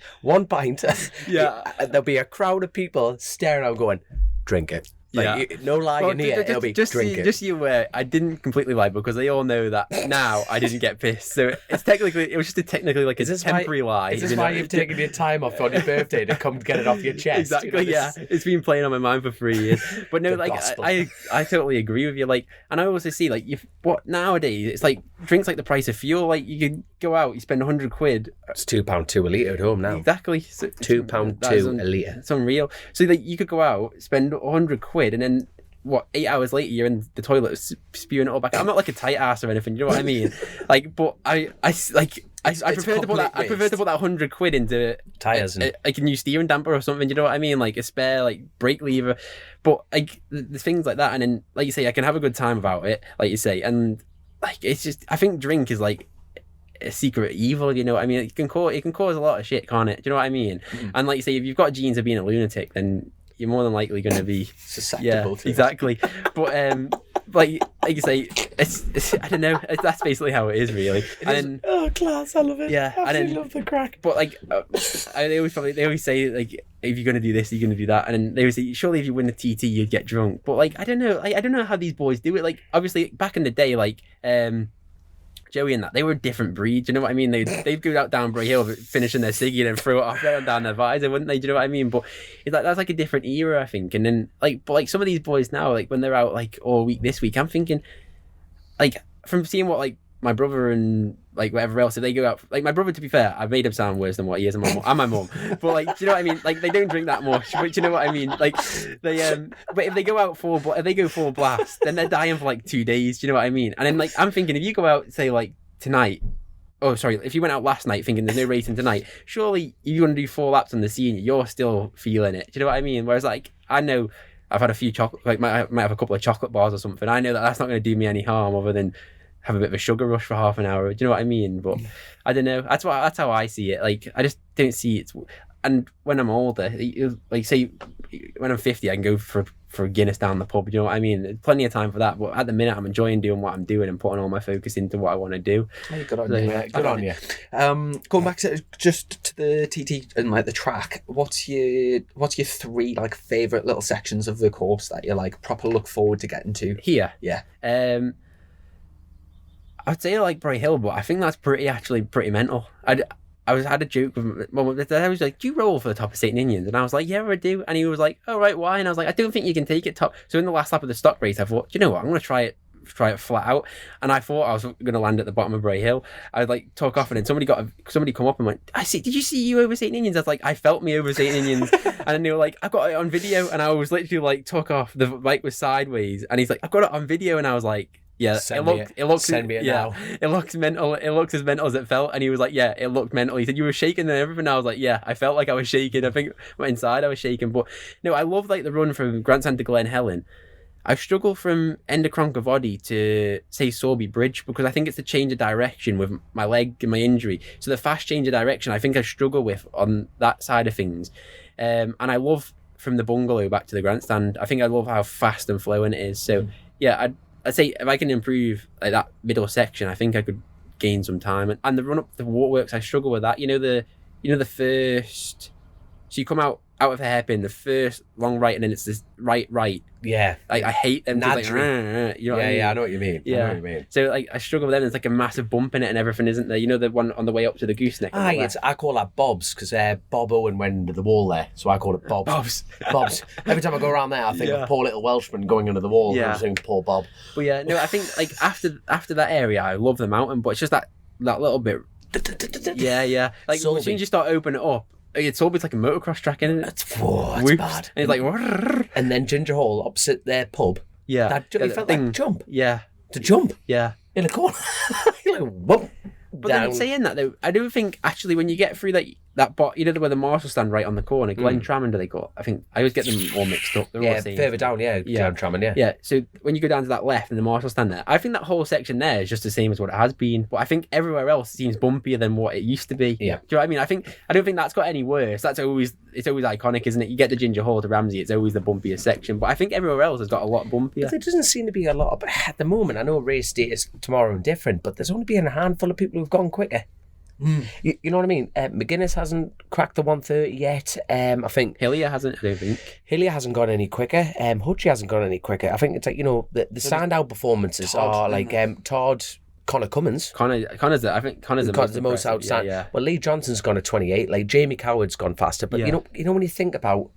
Yeah. There'll be a crowd of people staring out going, drink it. Like, no lying here. It'll be drink it. Just you aware, I didn't completely lie, because they all know that now I didn't get pissed. So it was just a temporary lie. Is this why you've taken your time off on your birthday to come get it off your chest? Exactly. You know, it's been playing on my mind for 3 years. But no, like I totally agree with you. Like, and I also see like nowadays it's like drinks like the price of fuel. Like you can go out, you spend £100. It's £2.2 a litre at home now. Exactly. So, £2.2 a litre. It's unreal. So like you could go out, spend £100, and then 8 hours later you're in the toilet spewing it all back. I'm not like a tight ass or anything, you know what I mean? Like, but I prefer to put that £100 into tires and like a new steering damper or something, you know what I mean? Like a spare like brake lever. But like the things like that, and then like you say, I can have a good time about it, like you say, and like it's just, I think drink is like a secret evil, you know what I mean? It can cause a lot of shit, can't it? Do you know what I mean? Mm. And like you say, if you've got genes of being a lunatic, then you're more than likely going to be susceptible to exactly. But like you say, it's I don't know. That's basically how it is, really. Class, I love it. Yeah, I love the crack. But like, they always say like, if you're going to do this, you're going to do that, and then they always say, surely if you win the TT, you'd get drunk. But like, I don't know. I don't know how these boys do it. Like, obviously, back in the day, like Joey and that, they were a different breed, you know what I mean? They'd go out down Bray Hill finishing their ciggy and then throw it off down their visor, wouldn't they? Do you know what I mean? But it's like, that's like a different era, I think. And then but some of these boys now, like when they're out like all week this week, I'm thinking, like, from seeing what like my brother and like whatever else, if they go out, like my brother, to be fair, I've made him sound worse than what he is, and my mum. But like, do you know what I mean? Like, they don't drink that much, but do you know what I mean? Like, they but if they go out if they go full blast, then they're dying for like 2 days. Do you know what I mean? And then like, I'm thinking, if you go out, say like tonight, if you went out last night thinking there's no racing tonight, surely if you want to do 4 laps on the senior, you're still feeling it. Do you know what I mean? Whereas like, I know I've had a few chocolate, like might have a couple of chocolate bars or something. I know that's not going to do me any harm other than have a bit of a sugar rush for half an hour. Do you know what I mean? But I don't know. That's how I see it. Like, I just don't see it. And when I'm older, like say when I'm 50, I can go for a Guinness down the pub. You know what I mean? There's plenty of time for that. But at the minute, I'm enjoying doing what I'm doing and putting all my focus into what I want to do. Hey, good on you. Good on you. Going back to the TT and like the track, what's your 3 like favorite little sections of the course that you like proper look forward to getting to? Here, yeah. I'd say I like Bray Hill, but I think that's pretty mental. I had a joke with my mum. I was like, "Do you roll for the top of St. Ninians?" And I was like, "Yeah, I do." And he was like, "Oh right, why?" And I was like, "I don't think you can take it top." So in the last lap of the stock race, I thought, "Do you know what? I'm going to try it flat out." And I thought I was going to land at the bottom of Bray Hill. I like took off, and then somebody come up and went, "Did you see you over St. Ninians?" I was like, "I felt me over St. Ninians." And then they were like, "I've got it on video," and I was literally like took off. The bike was sideways, and he's like, "I've got it on video," and I was like, "Yeah, Send me it now. It looks mental. It looks as mental as it felt." And he was like, "Yeah, it looked mental." He said, "You were shaking and everything." I was like, "Yeah, I felt like I was shaking. I think inside I was shaking." But no, I love like the run from Grandstand to Glen Helen. I struggle from Endocronkavodi to say Sorby Bridge because I think it's the change of direction with my leg and my injury. So the fast change of direction, I think I struggle with on that side of things. And I love from the bungalow back to the grandstand. I think I love how fast and flowing it is. So yeah, I'd say if I can improve like that middle section, I think I could gain some time. And the run up the waterworks, I struggle with that. You know the first. So you come out of a hairpin, the first long right, and then it's this right. Yeah. Like I hate them. Like, you know what I mean? I know what you mean. Yeah. I know what you mean. So like I struggle with them. There's like a massive bump in it and everything, isn't there? You know the one on the way up to the gooseneck. I call that Bob's because Bob Owen went into the wall there, so I call it Bob's. Bob's. Every time I go around there, I think of poor little Welshman going under the wall. Yeah. And saying poor Bob. But yeah, no, I think like after that area, I love the mountain, but it's just that little bit. Yeah. Like as soon as you start opening it up. It's always like a motocross track, isn't it? That's bad. And it's like, and then Ginger Hall opposite their pub. Yeah, it felt like jump. Yeah, to jump. Yeah, in a corner. You're like, whoop. But then saying that though, I do think actually when you get through that bot, you know where the marshal stand right on the corner, Glen Tramond, do they call it? I think I always get them all mixed up. They're all the same. Further down, Glen Tramond, Yeah. So when you go down to that left and the marshal stand there, I think that whole section there is just the same as what it has been. But I think everywhere else seems bumpier than what it used to be. Yeah. Do you know what I mean? I don't think that's got any worse. It's always iconic, isn't it? You get the Ginger Hall to Ramsey, it's always the bumpiest section. But I think everywhere else has got a lot bumpier. But there doesn't seem to be a lot. But at the moment, I know race day is tomorrow and different, but there's only been a handful of people who've gone quicker. You know what I mean? McGuinness hasn't cracked the 130 yet. I think Hillier hasn't. I don't think Hillier hasn't gone any quicker. Hutchie hasn't gone any quicker. I think it's like the standout performances are like Todd, Connor Cummins. Connor's the most outstanding. Yeah. Well, Lee Johnson's gone at 28. Like Jamie Coward's gone faster. But you know when you think about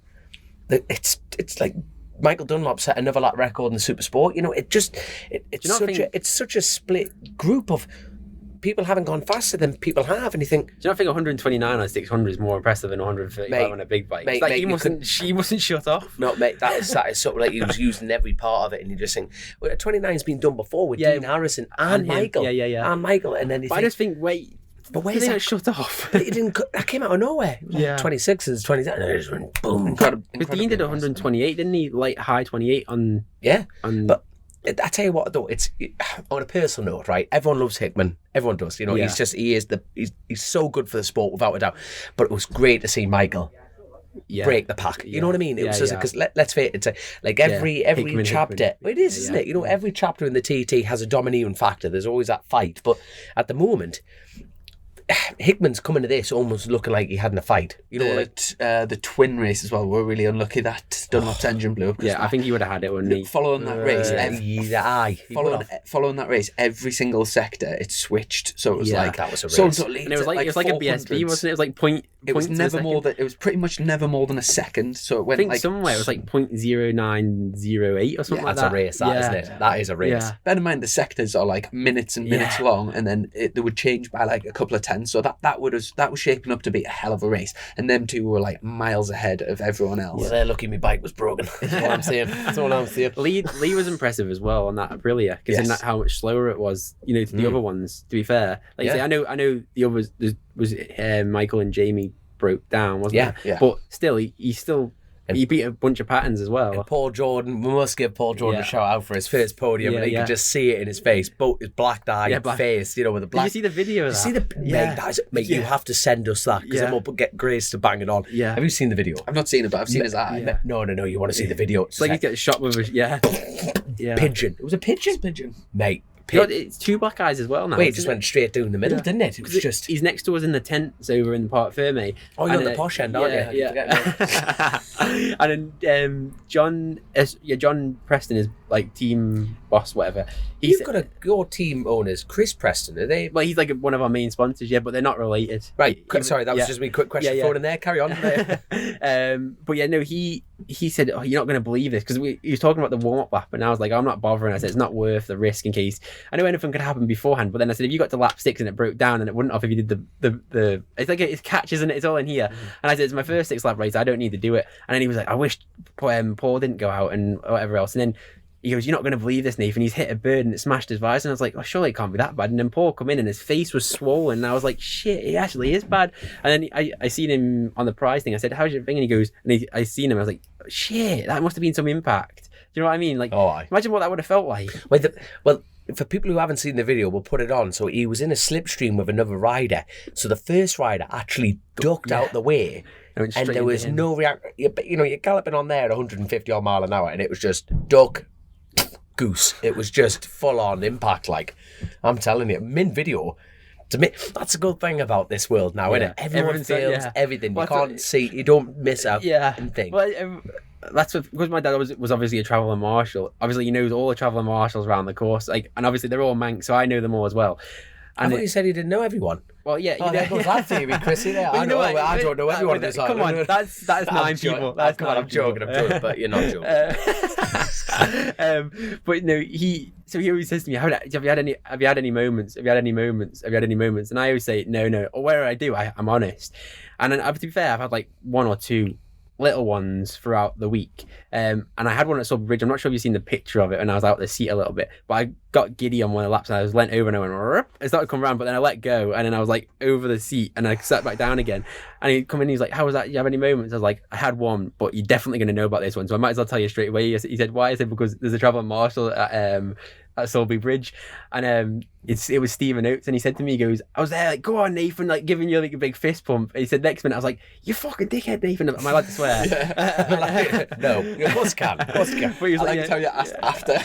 it's like. Michael Dunlop set another lap record in the Super Sport. You know, it's such a split group of people haven't gone faster than people have, and you think... Do you not think 129 on 600 is more impressive than 135 on a big bike? She mustn't shut off. No, mate, that is something like he was using every part of it, and you just think, well, 29's been done before with Dean Harrison and Michael. Yeah. And Michael, and then I just think, wait... But where's that shut off? It didn't. That came out of nowhere. 26s, 27. And it just went boom. Because Dean did 128, didn't he? Like high 28 on. Yeah. But I tell you what, though, it's on a personal note, right? Everyone loves Hickman. Everyone does. You know, he's so good for the sport without a doubt. But it was great to see Michael break the pack. You know what I mean? It was just because let's face it, it's like every chapter. It is, isn't it? You know, every chapter in the TT has a domineering factor. There's always that fight. But at the moment, Hickman's coming to this almost looking like he hadn't a fight. You know, the twin race as well. We're really unlucky that Dunlop's engine blew up. Yeah, I think he would have had it, wouldn't he? Following that race, following that race, every single sector it switched. So it was like that was a race. And it was like a BSB, wasn't it? It was like point. It was never more than. It was pretty much never more than a second. So it went. I think somewhere it was like 0.0908 or something like that. That's a race, isn't it? That is a race. Yeah. Bear in mind the sectors are like minutes and minutes long, and then they would change by like a couple of tenths. So that was shaping up to be a hell of a race, and them two were like miles ahead of everyone else. Well, they're lucky my bike was broken. That's all I'm saying. Lee was impressive as well on that Aprilia, because in that how much slower it was, you know, to the other ones. To be fair, like you say, I know the others was Michael and Jamie broke down, wasn't it? Yeah. But still, he beat a bunch of patterns as well. And Paul Jordan, we must give Paul Jordan a shout out for his first podium, and you can just see it in his face, both his black-eyed face, you know, with the black. Did you see the video of that? Mate, you have to send us that, because then we'll get Grace to bang it on. Yeah. Have you seen the video? I've not seen it, but I've seen his eye. No, you want to see the video. It's like he gets shot with a pigeon. It was a pigeon? Mate. It's two black eyes as well now. Wait, it just went straight down the middle, didn't it? It was just... He's next to us in the tents over in the Parc Ferme. Oh, you're on the posh end, aren't you? Yeah. And then John Preston, like team boss, whatever. You've got your team owners, Chris Preston, are they? Well, he's like one of our main sponsors, but they're not related. Right. Sorry, that was just me. Quick question. Thrown in there. Carry on. But yeah, no, he said, "Oh, you're not going to believe this," because he was talking about the warm-up lap, and I was like, "I'm not bothering." I said, "It's not worth the risk in case I know anything could happen beforehand." But then I said, "If you got to lap 6 and it broke down, and it wouldn't have if you did the it's like it's catch, isn't it? It's all in here." And I said, "It's my first 6 lap race. I don't need to do it." And then he was like, "I wish Paul didn't go out and whatever else." And then he goes, "You're not going to believe this, Nathan. He's hit a bird and it smashed his visor." And I was like, "Oh, surely it can't be that bad." And then Paul come in and his face was swollen. And I was like, "Shit, it actually is bad." And then I seen him on the prize thing. I said, "How's your thing?" And he goes, and I seen him. I was like, "Shit, that must have been some impact." Do you know what I mean? Like, imagine what that would have felt like. Well, for people who haven't seen the video, we'll put it on. So he was in a slipstream with another rider. So the first rider actually ducked out the way. And there was no reaction. You know, you're galloping on there at 150 odd mile an hour, and it was just duck, goose. It was just full on impact. Like, I'm telling you, min video. To me, that's a good thing about this world now, isn't it? Everyone films everything. You can't see, you don't miss out anything. Well, that's because my dad was obviously a traveller marshal. Obviously, he knows all the traveller marshals around the course. Like, and obviously they're all Manx, so I know them all as well. And I thought you said he didn't know everyone. Well, yeah. There goes that theory, Chrissy. I don't know everyone. Come on, that's 9 people. I'm joking, but you're not joking. But no, he always says to me, have you had any moments? And I always say, no. Or where I do, I'm honest. And then, to be fair, I've had like 1 or 2 little ones throughout the week. And I had one at Sulby Bridge. I'm not sure if you've seen the picture of it, and I was out the seat a little bit, but I got giddy on one of the laps and I was leant over and I went, Rup. I started to come around, but then I let go and then I was like over the seat and I sat back down again. And he'd come in, he's like, "How was that? Do you have any moments?" I was like, "I had one, but you're definitely going to know about this one, so I might as well tell you straight away." He said, "Why?" I said, "Because there's a traveller marshal at Sulby Bridge, and it was Stephen Oates, and he said to me, he goes, I was there like, 'Go on, Nathan,' like giving you like a big fist pump." And he said, next minute I was like, "You fucking dickhead, Nathan." Am I allowed to swear? No, of course can. But he was like, tell you after.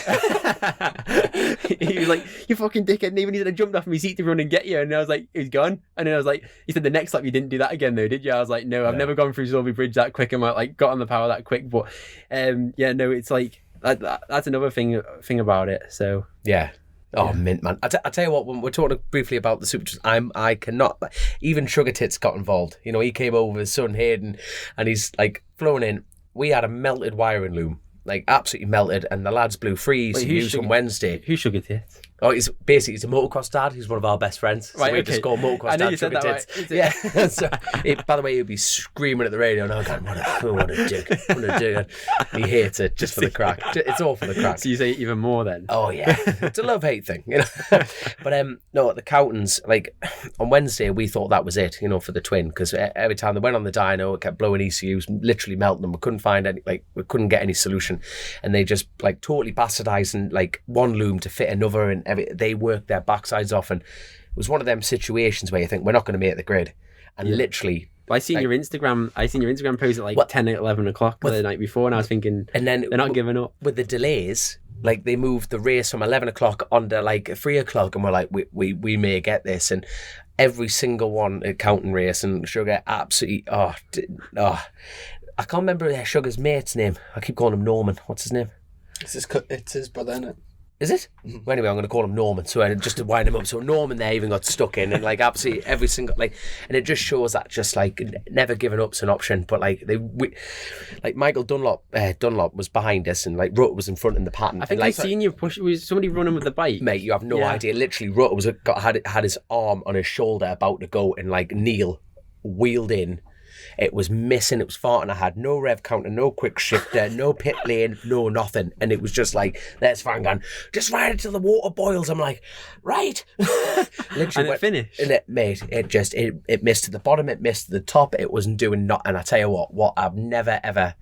He was like, "You fucking dickhead, Nathan." He said, "I jumped off my seat to run and get you," and I was like, "He's gone." And then I was like, he said, "The next lap you didn't do that again though, did you?" I was like, "No, I've never gone through Sulby Bridge that quick and like got on the power that quick." But it's like that's another thing about it. So yeah. Oh, mint, man. I tell you what, when we're talking briefly about the Super, I cannot, even Sugar Tits got involved. You know, he came over with his son Hayden and he's like flown in. We had a melted wiring loom, like absolutely melted, and the lads blew free ECUs on Wednesday. Who's Sugar Tits? Oh, he's a motocross dad. He's one of our best friends. Right, so we just call motocross dad Sugar Tits. Right. Yeah. So, by the way, he'd be screaming at the radio, and I was like, what a dick. What a dick. He hates it just for the crack. It's all for the crack. So you say even more then? Oh, yeah. It's a love-hate thing, you know. But no, at the Cowtons, like on Wednesday, we thought that was it, you know, for the twin, because every time they went on the dyno, it kept blowing ECUs, literally melting them. We couldn't find any, we couldn't get any solution. And they just like totally bastardized and like one loom to fit another, and they worked their backsides off, and it was one of them situations where you think we're not going to make the grid, and literally I seen your Instagram post at like 10 11 o'clock the night before, and I was thinking, and then they're not giving up with the delays. Like they moved the race from 11 o'clock onto like 3 o'clock, and we're like, we may get this. And every single one at Counting Race, and Sugar absolutely I can't remember Sugar's mate's name. I keep calling him Norman. What's his name? It's his brother, isn't it? Is it? Mm-hmm. Well, anyway, I'm going to call him Norman, so just to wind him up. So Norman there even got stuck in, and like absolutely every single and it just shows that just like never giving up's an option. But like Michael Dunlop was behind us, and like Rutter was in front in the pattern. I think I've seen you push. Was somebody running with the bike? Mate, you have no idea. Literally, Rutter had his arm on his shoulder about to go, and like Neil wheeled in. It was missing, it was farting. I had no rev counter, no quick shifter, no pit lane, no nothing. And it was just like, there's Fangan, just ride it till the water boils. I'm like, right. Literally, and it finished. And it missed to the bottom, it missed to the top. It wasn't doing nothing. And I tell you what I've never ever,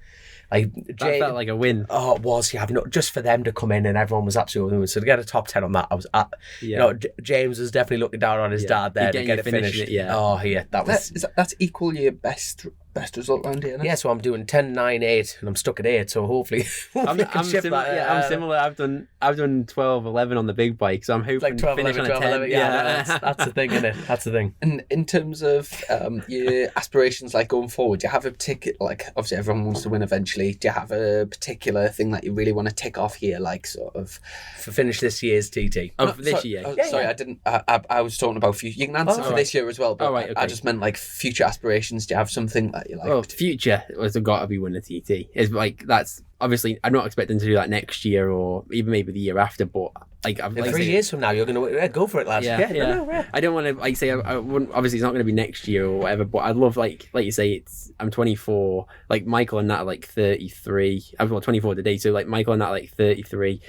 that felt like a win. Oh, it was. Yeah, just for them to come in, and everyone was absolutely. So to get a top 10 on that, I was at. Yeah. You know, James was definitely looking down on his dad there to get it finished. That's equal your best best result round here. Yeah, so I'm doing 10, 9, 8, and I'm stuck at 8. So hopefully, I'm similar. I've done 12, 11 on the big bike, so I'm hoping like 12, to finish 11, on a 12, 10. 11. Yeah, that's the thing, isn't it? That's the thing. And in terms of your aspirations, like going forward, do you have a particular, like obviously everyone wants to win eventually. Do you have a particular thing that you really want to tick off here, like sort of for finish this year's TT? This year. Sorry, I didn't. I was talking about future. You can answer for this year as well, but I just meant like future aspirations. Do you have something that you like? Well, future has got to be win a TT. It's like that's obviously I'm not expecting to do that next year or even maybe the year after, but like I'm in 3 years from now, you're gonna go for it, lads. Yeah. I don't want to like say I wouldn't. Obviously, it's not going to be next year or whatever. But I'd love like you say, I'm 24. Like Michael and Nat are like 33. I'm 24 today, so like Michael and Nat are like 33.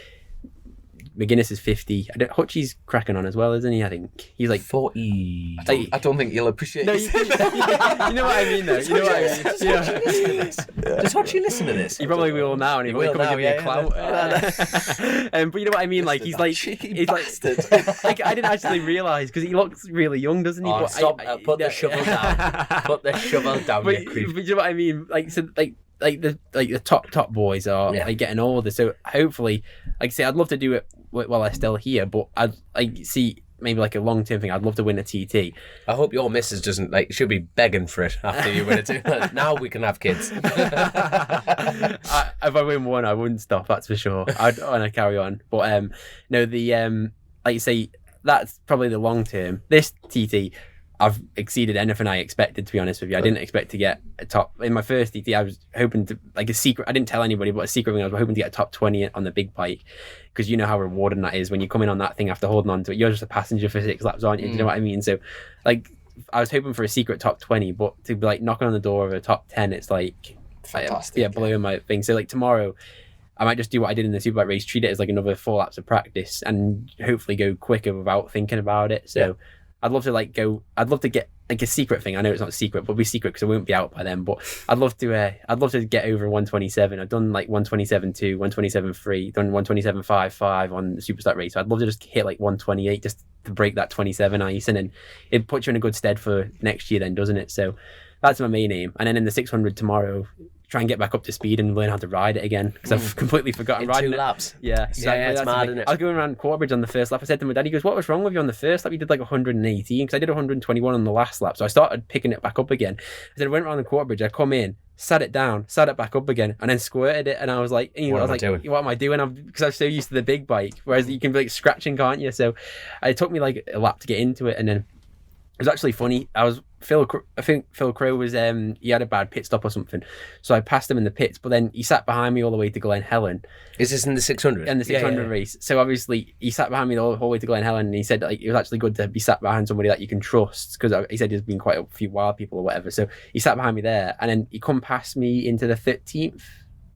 McGuinness is 50. Hutchie's cracking on as well, isn't he? I think he's like 40. I don't think you'll appreciate it. You know what I mean, though. You know what I mean. Does Hutchie listen to this? He probably will now, and he will come and give me a clout. But you know what I mean. Like he's like, cheeky bastard. Like I didn't actually realise because he looks really young, doesn't he? Oh, but stop! Put the shovel down. Put the shovel down. But you know what I mean. Like so, like the top boys are like getting older, so hopefully, like I say, I'd love to do it while they're still here, but I'd see maybe like a long-term thing. I'd love to win a TT. I hope your missus doesn't she'll be begging for it after you win it. Now we can have kids. If I win one, I wouldn't stop, that's for sure. I'd want to carry on, but no, the like you say, that's probably the long term. This TT, I've exceeded anything I expected, to be honest with you. I didn't expect to get a top in my first TT. I was hoping to, like, a secret, I didn't tell anybody, but a secret thing, I was hoping to get a top 20 on the big bike, because you know how rewarding that is when you come in on that thing after holding on to it. You're just a passenger for 6 laps, aren't you? Do you know what I mean? So like I was hoping for a secret top 20, but to be like knocking on the door of a top 10, it's like fantastic. Blowing my thing. So like tomorrow I might just do what I did in the Superbike race, treat it as like another 4 laps of practice, and hopefully go quicker without thinking about it. So I'd love to get like a secret thing. I know it's not a secret, but it'll be secret because it won't be out by then. But I'd love to get over 127. I've done like 127.2, 127.3, done 127.5 on the Superstar race. So I'd love to just hit like 128 just to break that 27 ice, and then it puts you in a good stead for next year then, doesn't it? So that's my main aim. And then in the 600 tomorrow, try and get back up to speed and learn how to ride it again, because I've completely forgotten riding 2 laps. Yeah, exactly. It's mad, isn't it? I was going around Quarterbridge on the first lap. I said to my dad, he goes, "What was wrong with you on the first lap? You did like 118, because I did 121 on the last lap." So I started picking it back up again. I said, I went around the Quarterbridge, I come in, sat it down, sat it back up again, and then squirted it. And I was like, what am I doing? Because I'm so used to the big bike, whereas you can be like scratching, can't you? So it took me like a lap to get into it, and then it was actually funny. I think Phil Crow was he had a bad pit stop or something, so I passed him in the pits, but then he sat behind me all the way to Glen Helen. Is this in the 600? In the 600 race. So obviously he sat behind me the whole way to Glen Helen, and he said like it was actually good to be sat behind somebody that you can trust, because he said there's been quite a few wild people or whatever. So he sat behind me there, and then he come past me into the 13th.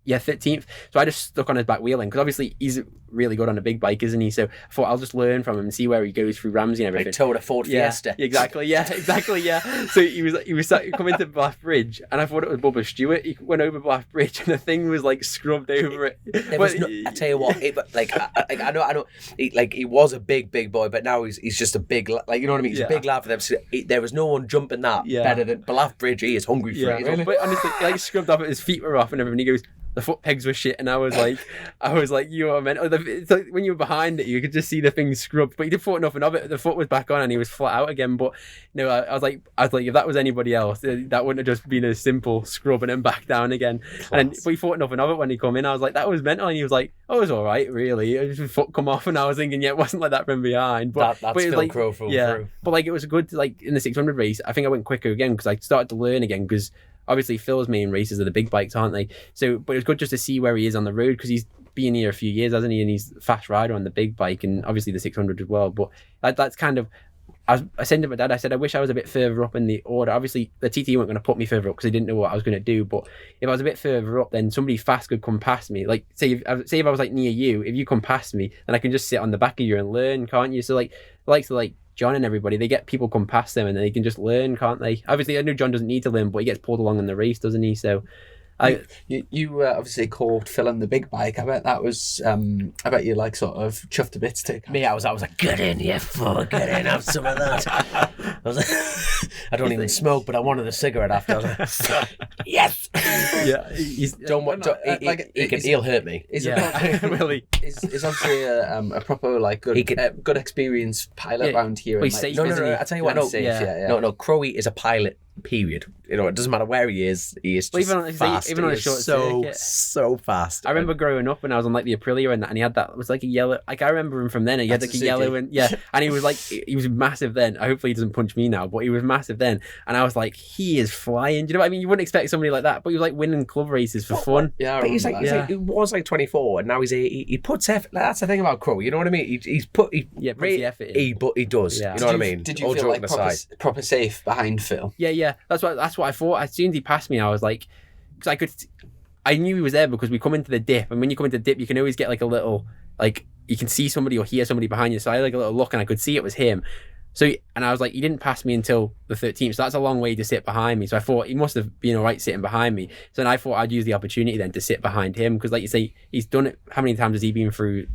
Yeah, 15th. So I just stuck on his back wheeling, because obviously he's really good on a big bike, isn't he? So I thought I'll just learn from him and see where he goes through Ramsey and everything. Like towed a Ford Fiesta. Exactly. Yeah. So he was coming to Bath Bridge, and I thought it was Bubba Stewart. He went over Bath Bridge, and the thing was like scrubbed over it. I tell you what, I know. He was a big boy, but now he's just a big, like, you know what I mean? He's a big lad for them. So there was no one jumping that better than Bath Bridge. He is hungry for it. Really? But honestly, like scrubbed off, his feet were off and everything. He goes, the foot pegs were shit, and I was like, you are meant. It's like when you were behind it, you could just see the thing scrubbed, but he did thought nothing of it. The foot was back on, and he was flat out again. But no, I was like, if that was anybody else, that wouldn't have just been a simple scrub and then back down again. And then, but he thought nothing of it when he come in. I was like, that was mental, and he was like, oh, it was all right, really. His foot come off, and I was thinking, yeah, it wasn't like that from behind. But that's but Phil like, Crow through. But like it was good. Like in the 600 race, I think I went quicker again because I started to learn again, because obviously Phil's main races are the big bikes, aren't they? So, but it was good just to see where he is on the road, because he's been here a few years, hasn't he? And he's a fast rider on the big bike, and obviously the 600 as well. But that's kind of, I said to my dad, I said, I wish I was a bit further up in the order. Obviously the TT weren't going to put me further up because they didn't know what I was going to do. But if I was a bit further up, then somebody fast could come past me. Like say if I was like near you, if you come past me, then I can just sit on the back of you and learn, can't you? So like John and everybody, they get people come past them and they can just learn, can't they? Obviously I know John doesn't need to learn, but he gets pulled along in the race, doesn't he? So You obviously caught Phil on the big bike. I bet that was. I bet you like sort of chuffed a bit to take. Me, I was like, get in, you fuck, get in, have some of that. I was like, I don't even smoke, but I wanted a cigarette after. I was like, yes. Yeah, he'll hurt me. Really. Is obviously a proper like good experienced pilot around here. He's safe, no. I tell you what, no. Crowley is a pilot. Period. You know, it doesn't matter where he is just fast. Even on a short circuit. So fast. I remember growing up when I was on like the Aprilia and he had that, it was like a yellow, like I remember him from then, he had like a yellow and and he was like, he was massive then. Hopefully he doesn't punch me now, but he was massive then. And I was like, he is flying. Do you know what I mean? You wouldn't expect somebody like that, but he was like winning club races for fun. Yeah, but he's like, he was like 24 and now he puts effort. That's the thing about Crow, you know what I mean? He's put the effort in. He does. Yeah. You know what I mean? Did you feel like proper safe behind Phil? Yeah. That's what I thought. As soon as he passed me, I was like, because I knew he was there because we come into the dip, and when you come into the dip, you can always get like a little, like you can see somebody or hear somebody behind you. So I had like a little look, and I could see it was him. So, and I was like, he didn't pass me until the 13th, so that's a long way to sit behind me. So I thought he must have been all right sitting behind me. So then I thought I'd use the opportunity then to sit behind him, because like you say, he's done it. How many times has he been through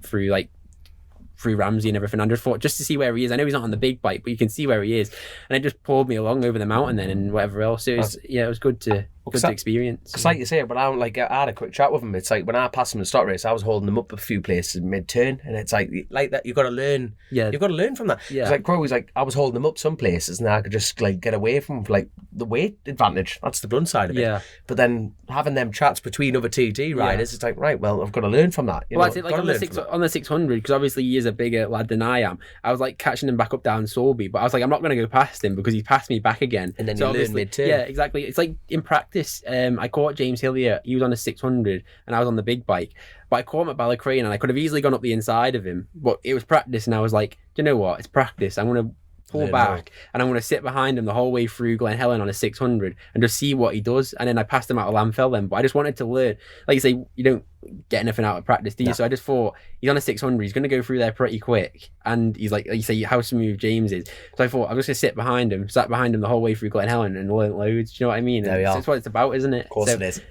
Ramsey and everything? I just thought, just to see where he is. I know he's not on the big bike, but you can see where he is, and it just pulled me along over the mountain then and whatever else. It was it was good to experience. Because like you say, but I had a quick chat with him. It's like when I passed him in the start race, I was holding him up a few places mid turn, and it's like that. You've got to learn. Yeah, you've got to learn from that. Yeah, it's like Crow was like, I was holding him up some places, and I could just like get away from like the weight advantage. That's the blunt side of it. Yeah. But then having them chats between other TT riders, it's like, right, well, I've got to learn from that. I think like on the 600, because obviously he is a bigger lad than I am. I was like catching him back up down Solby, but I was like, I'm not going to go past him because he passed me back again. And then you learn mid turn. Yeah, exactly. It's like in practice. I caught James Hillier. He was on a 600 and I was on the big bike, but I caught him at Ballacrane and I could have easily gone up the inside of him, but it was practice, and I was like, do you know what, it's practice. I'm going to pull back and I'm going to sit behind him the whole way through Glen Helen on a 600 and just see what he does. And then I passed him out of Lamfell then, but I just wanted to learn. Like you say, you don't get anything out of practice, do you? No. So I just thought, he's on a 600, he's going to go through there pretty quick, and he's like you say, how smooth James is. So I thought I'm just going to sit behind him, sat behind him the whole way through Glen Helen and learn loads. Do you know what I mean? That's what it's about, isn't it? Of course it is.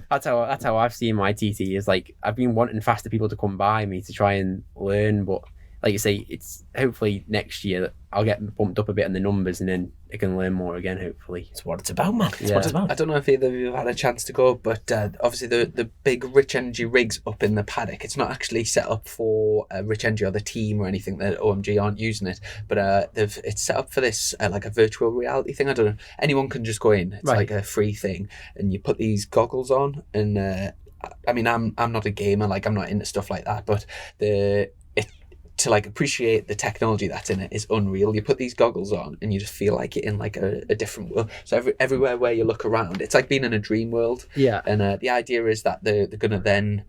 That's how I've seen my TT, is like I've been wanting faster people to come by me to try and learn, but like you say, it's hopefully next year that I'll get bumped up a bit in the numbers, and then I can learn more again, hopefully. It's what it's about, man. It's what it's about. I don't know if either of you have had a chance to go, but obviously the big Rich Energy rigs up in the paddock, it's not actually set up for Rich Energy or the team or anything, that OMG aren't using it, but it's set up for this like a virtual reality thing. I don't know, anyone can just go in. It's like a free thing, and you put these goggles on, and I mean, I'm not a gamer, like I'm not into stuff like that, but to like appreciate the technology that's in it is unreal. You put these goggles on and you just feel like you're in like a different world. So everywhere where you look around, it's like being in a dream world. Yeah. And the idea is that they're gonna then,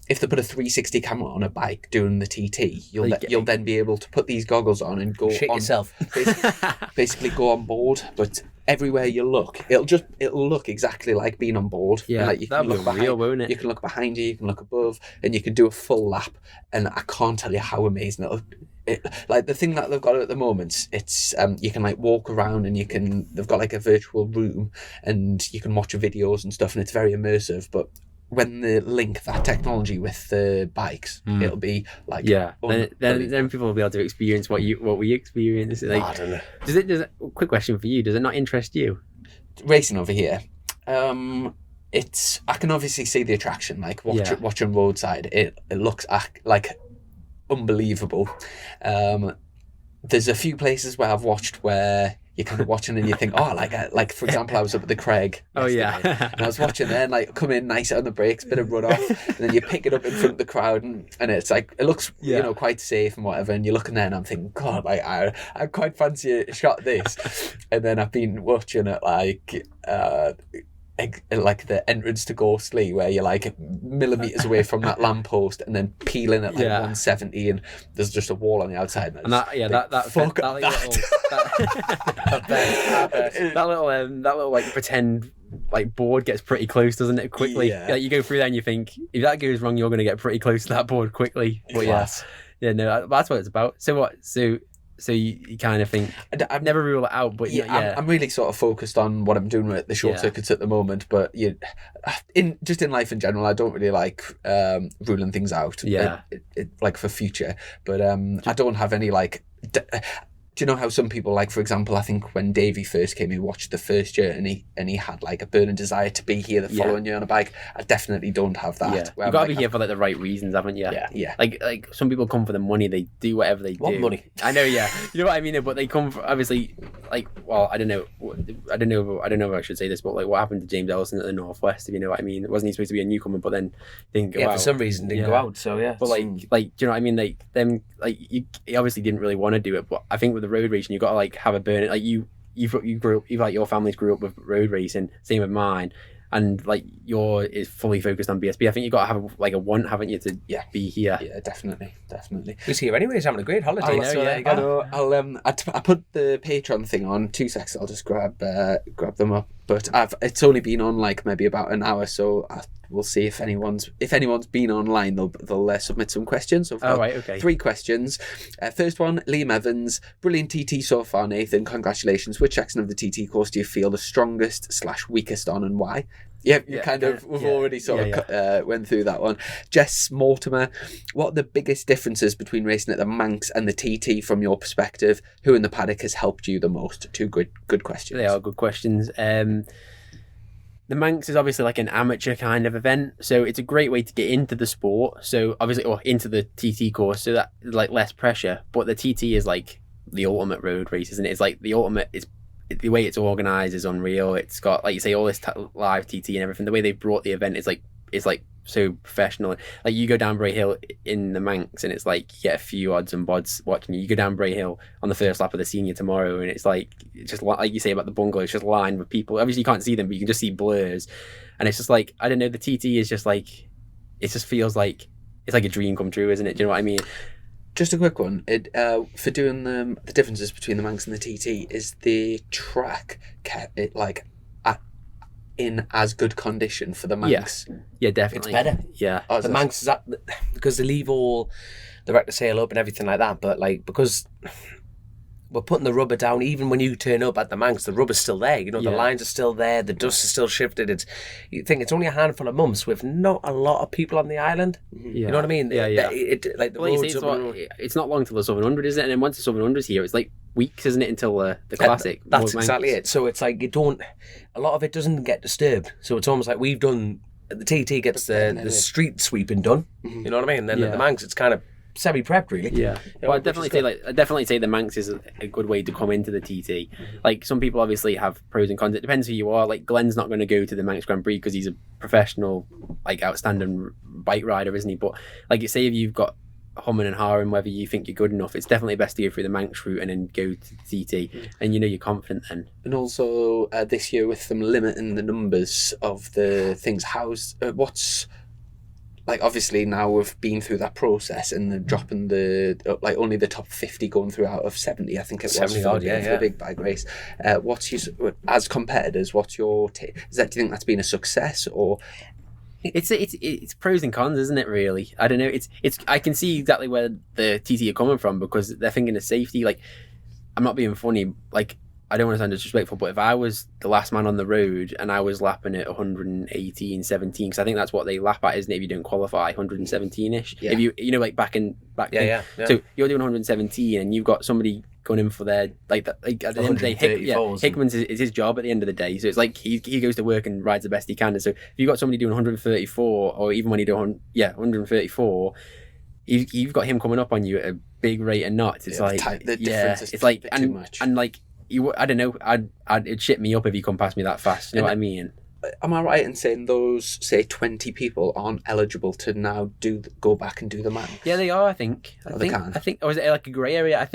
if they put a 360 camera on a bike doing the TT, you'll then be able to put these goggles on and go shit on yourself. Basically go on board, but everywhere you look, it'll look exactly like being on board. Yeah, like you can look behind, real, won't it? You can look behind you, you can look above, and you can do a full lap. And I can't tell you how amazing like the thing that they've got at the moment, it's you can like walk around, and they've got like a virtual room, and you can watch videos and stuff, and it's very immersive. But when they link that technology with the bikes, it'll be like then people will be able to experience what we experience. Like, I don't know. Does it? Quick question for you: does it not interest you? Racing over here, I can obviously see the attraction. Like watching roadside, it looks like unbelievable. There's a few places where I've watched where you're kind of watching and you think, oh, like for example, I was up at the Craic yesterday, and I was watching there, and like come in nice on the brakes, bit of run off, and then you pick it up in front of the crowd, and it's like it looks quite safe and whatever, and you're looking there and I'm thinking, God, like I quite fancy a shot of this. And then I've been watching it like the entrance to Ghostly, where you're like millimeters away from that lamppost, and then peeling at like 170, and there's just a wall on the outside. And that little like pretend like board gets pretty close, doesn't it? Quickly, like, you go through there and you think, if that goes wrong, you're going to get pretty close to that board quickly. But that's what it's about. So So you kind of think I've never ruled it out, but yeah. I'm really sort of focused on what I'm doing with the short circuits at the moment. But in life in general, I don't really like ruling things out. Yeah, like for future. But I don't have any like. Do you know how some people, like, for example, I think when Davey first came, he watched the first year and he had like a burning desire to be here the following year on a bike. I definitely don't have that. Yeah. You've got to be here for like the right reasons, haven't you? Yeah. Like some people come for the money, they do whatever they do. What money? I know, yeah. You know what I mean? But they come for, obviously, like, well, I don't know if I should say this, but like what happened to James Ellison at the Northwest, if you know what I mean? Wasn't he supposed to be a newcomer, but then didn't go out? For some reason didn't go out, so yeah. But like, do you know what I mean? Like them, like he obviously didn't really want to do it, but I think with the road racing, you've got to like have a burn. Like you grew up, like your families grew up with road racing, same with mine, and like your is fully focused on BSB. I think you've got to have like a want, haven't you, to be here? Yeah, definitely. He's here anyway. He's having a great holiday. I put the Patreon thing on. 2 seconds. I'll just grab them up. But it's only been on like maybe about an hour, so we'll see if anyone's been online. They'll submit some questions. So I've got 3 questions. First one, Liam Evans, brilliant TT so far, Nathan. Congratulations. Which section of the TT course do you feel the strongest / weakest on, and why? We've already sort of went through that one. Jess Mortimer, what are the biggest differences between racing at the Manx and the TT from your perspective? Who in the paddock has helped you the most? 2 good questions. They are good questions. The Manx is obviously like an amateur kind of event, so it's a great way to get into the sport. So obviously, or into the TT course, so that like less pressure. But the TT is like the ultimate road race, isn't it? It's like the ultimate. It's the way it's organised is unreal. It's got, like you say, all this live TT and everything. The way they brought the event is like so professional. Like you go down Bray Hill in the Manx and it's like you get a few odds and bods watching you. You go down Bray Hill on the first lap of the senior tomorrow and it's just like you say about the bungalow, it's just lined with people. Obviously you can't see them, but you can just see blurs. And it's just like, I don't know, the TT is just like, it just feels like it's like a dream come true, isn't it? Do you know what I mean? Just a quick one. For doing the differences between the Manx and the TT, is the track in as good condition for the Manx? Yeah, definitely. It's better. Yeah. The Manx is because they leave all the rector sail up and everything like that, but like because we're putting the rubber down, even when you turn up at the Manx, the rubber's still there. You know, the lines are still there, the dust is still shifted. You think it's only a handful of months with not a lot of people on the island. Yeah. You know what I mean? It's not long till the Southern 100, is it? And then once the Southern 100's here, it's like weeks, isn't it, until the Classic? That's exactly it. So it's like a lot of it doesn't get disturbed. So it's almost like we've done, the TT gets the street sweeping done. Mm-hmm. You know what I mean? And then the Manx, it's kind of semi-prepped, really. Yeah. Well, I definitely say the Manx is a good way to come into the TT. Like some people obviously have pros and cons. It depends who you are. Like Glenn's not going to go to the Manx Grand Prix because he's a professional, like outstanding bike rider, isn't he? But like you say, if you've got humming and hawing whether you think you're good enough, it's definitely best to go through the Manx route and then go to the TT, and you know you're confident then. And also this year with them limiting the numbers of the things, what's like, obviously now we've been through that process and then dropping like only the top 50 going through out of 70, I think it was, 70 for the big bike race. What's your, as competitors, what's your take? Do you think that's been a success, or? It's pros and cons, isn't it? Really, I don't know. I can see exactly where the TT are coming from because they're thinking of safety. Like, I'm not being funny. Like, I don't want to sound disrespectful, but if I was the last man on the road and I was lapping at 118, 17, because I think that's what they lap at, isn't it? If you don't qualify, 117-ish. Yeah. If you know, like back then. Yeah. So you're doing 117 and you've got somebody going in for their, like at the end of the day, Hickman's is his job at the end of the day. So it's like he goes to work and rides the best he can. And so if you've got somebody doing 134, or even when you do 134, you've got him coming up on you at a big rate of knots. It's like the difference is it's like too much. And like I don't know, it'd shit me up if you come past me that fast. You know what I mean? Am I right in saying those, say, 20 people aren't eligible to now go back and do the Manx? Yeah, they are, I think. They can? I think, or is it like a grey area?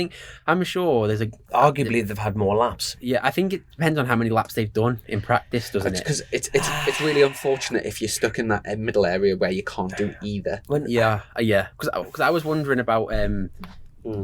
I'm sure there's arguably they've had more laps. Yeah, I think it depends on how many laps they've done in practice, doesn't it? Because it's really unfortunate if you're stuck in that middle area where you can't do either. Yeah. Because I was wondering about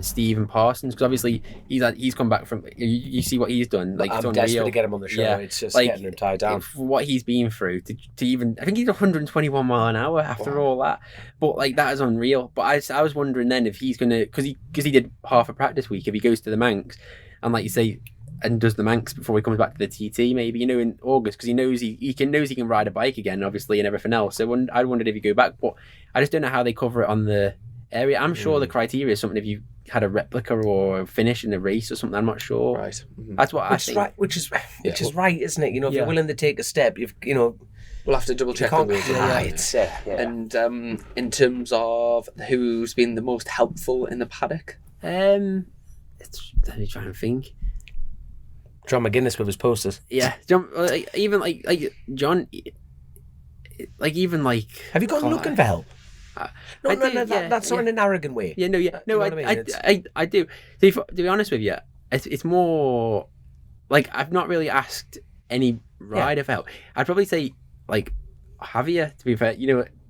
Stephen Parsons, because obviously he's come back from. You see what he's done. Like, I'm desperate to get him on the show. Yeah, it's just like, getting him tied down. What he's been through to even, I think he's 121 mile an hour after all that. But like, that is unreal. But I was wondering then if he's gonna, because he did half a practice week, if he goes to the Manx and like you say, and does the Manx before he comes back to the TT, maybe, you know, in August, because he knows he can ride a bike again, obviously, and everything else. So I wondered if he'd go back, but I just don't know how they cover it on the area. I'm sure the criteria is something if you had a replica or a finish in the race or something. I'm not sure. Right. That's what I think. Right, which is right, isn't it? You know, if you're willing to take a step, we'll have to double check the rules. And in terms of who's been the most helpful in the paddock, let me try and think. John McGuinness with his posters. Yeah, John. Even like John. Like even like. Have you gone looking for help? No, that's not in an arrogant way. Yeah, no, I do. To be honest with you, it's more like I've not really asked any rider for help. I'd probably say like Javier, to be fair,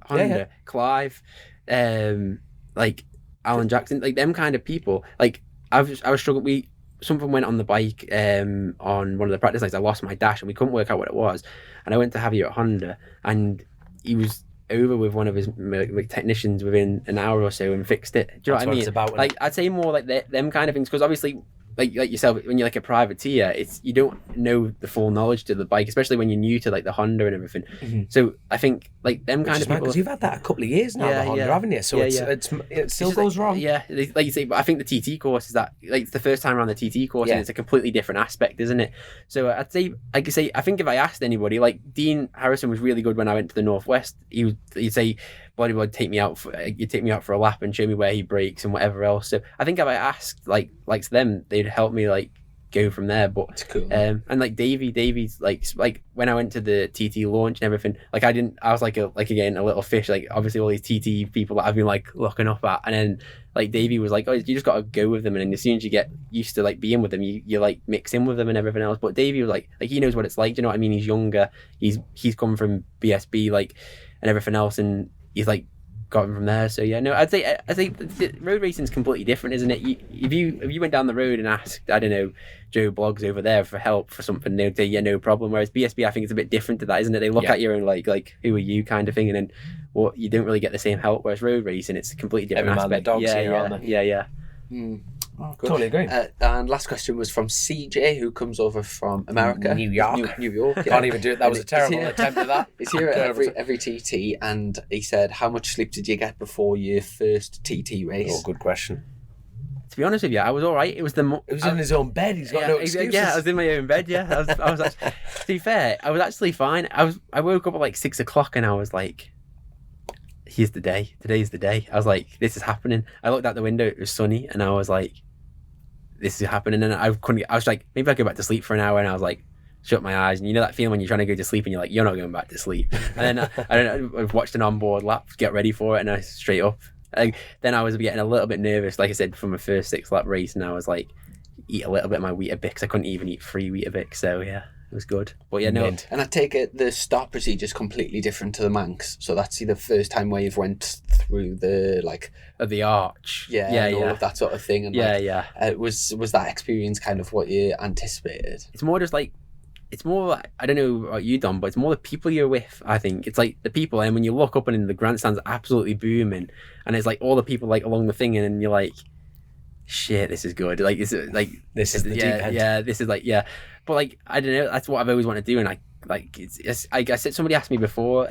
Honda, Clive, like Alan Jackson, like them kind of people. Like I was struggling. Something went on the bike on one of the practice nights. I lost my dash and we couldn't work out what it was. And I went to Javier at Honda and he was over with one of his technicians within an hour or so and fixed it. Do you know what I mean? It's about, like I'd say more like them kind of things, because obviously like yourself, when you're like a privateer, you don't know the full knowledge to the bike, especially when you're new to like the Honda and everything. Mm-hmm. So I think like them kind of people, because you've had that a couple of years now, the Honda, haven't you? So it still goes wrong. Yeah, like you say, but I think the TT course is that like it's the first time around the TT course, and it's a completely different aspect, isn't it? So I'd say, like I say, I think if I asked anybody, like Dean Harrison was really good when I went to the Northwest. He'd say, "Bloody would take me out for a lap and show me where he brakes and whatever else." So I think if I asked like to them, they'd help me like go from there. But that's cool. And like Davy's like when I went to the TT launch and everything, like I was like a little fish, like obviously all these TT people that I've been like looking up at, and then like Davy was like, "Oh, you just got to go with them," and then as soon as you get used to like being with them, you like mix in with them and everything else. But Davy was like he knows what it's like. Do you know what I mean? He's younger. He's come from BSB like and everything else, and he's like got him from there. So yeah, no, I'd say road racing's completely different, isn't it? If you went down the road and asked, I don't know, Joe Bloggs over there for help for something, they'd say no problem. Whereas BSB, I think it's a bit different to that, isn't it? They look at you and like who are you kind of thing, and then you don't really get the same help. Whereas road racing, it's a completely different aspect. Yeah. Oh, good. Totally agree. And last question was from CJ, who comes over from America, New York. New York. Yeah. Can't even do it. That was a terrible attempt at that. He's here at every TT, and he said, "How much sleep did you get before your first TT race?" Oh, good question. To be honest with you, I was all right. It was in his own bed. He's got no excuses. Yeah, I was in my own bed. Yeah, I was actually, to be fair, I was actually fine. I woke up at like 6 o'clock and I was like, "Here's the day. Today's the day." I was like, "This is happening." I looked out the window. It was sunny, and I was like, "This is happening." And I was like, maybe I'll go back to sleep for an hour. And I was like, shut my eyes. And you know that feeling when you're trying to go to sleep and you're like, you're not going back to sleep. And then I've watched an onboard lap, get ready for it, and I straight up. Then I was getting a little bit nervous, like I said, from my first 6 lap race, and I was like, eat a little bit of my Weetabix. I couldn't even eat 3 Weetabix, so yeah, it was good. But yeah, no. And I take it the start procedure is completely different to the Manx, so that's the first time where you've went through the the arch, all of that sort of thing, and was that experience kind of what you anticipated? It's more just like. It's more like, I don't know what you done, but it's more the people you're with, I think. It's like the people, and when you look up and the grandstand's absolutely booming, and it's like all the people like along the thing, and you're like, shit, this is good. Like, this is the deep end. Yeah, this is like, yeah. But like, I don't know, that's what I've always wanted to do, and I guess somebody asked me before,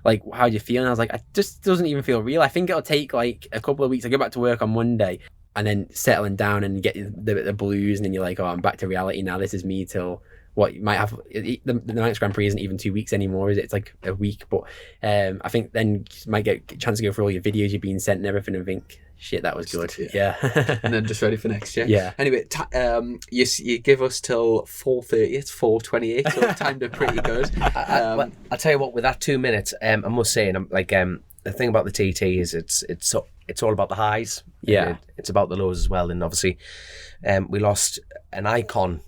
like, how do you feel? And I was like, it just doesn't even feel real. I think it'll take like a couple of weeks. I go back to work on Monday, and then settling down and get the blues, and then you're like, oh, I'm back to reality now. This is me till... What you might have, the Manx Grand Prix isn't even 2 weeks anymore, is it? It's like a week, but I think then you might get a chance to go through all your videos you've been sent and everything and think, shit, that was good. Yeah. And then just ready for next year. Yeah. Anyway, you give us till 4:30. It's 4:28, so timed it pretty good. I'll tell you what, with that 2 minutes, I must say, and I'm like, the thing about the TT is it's all about the highs. Yeah. It's about the lows as well, and obviously, we lost an icon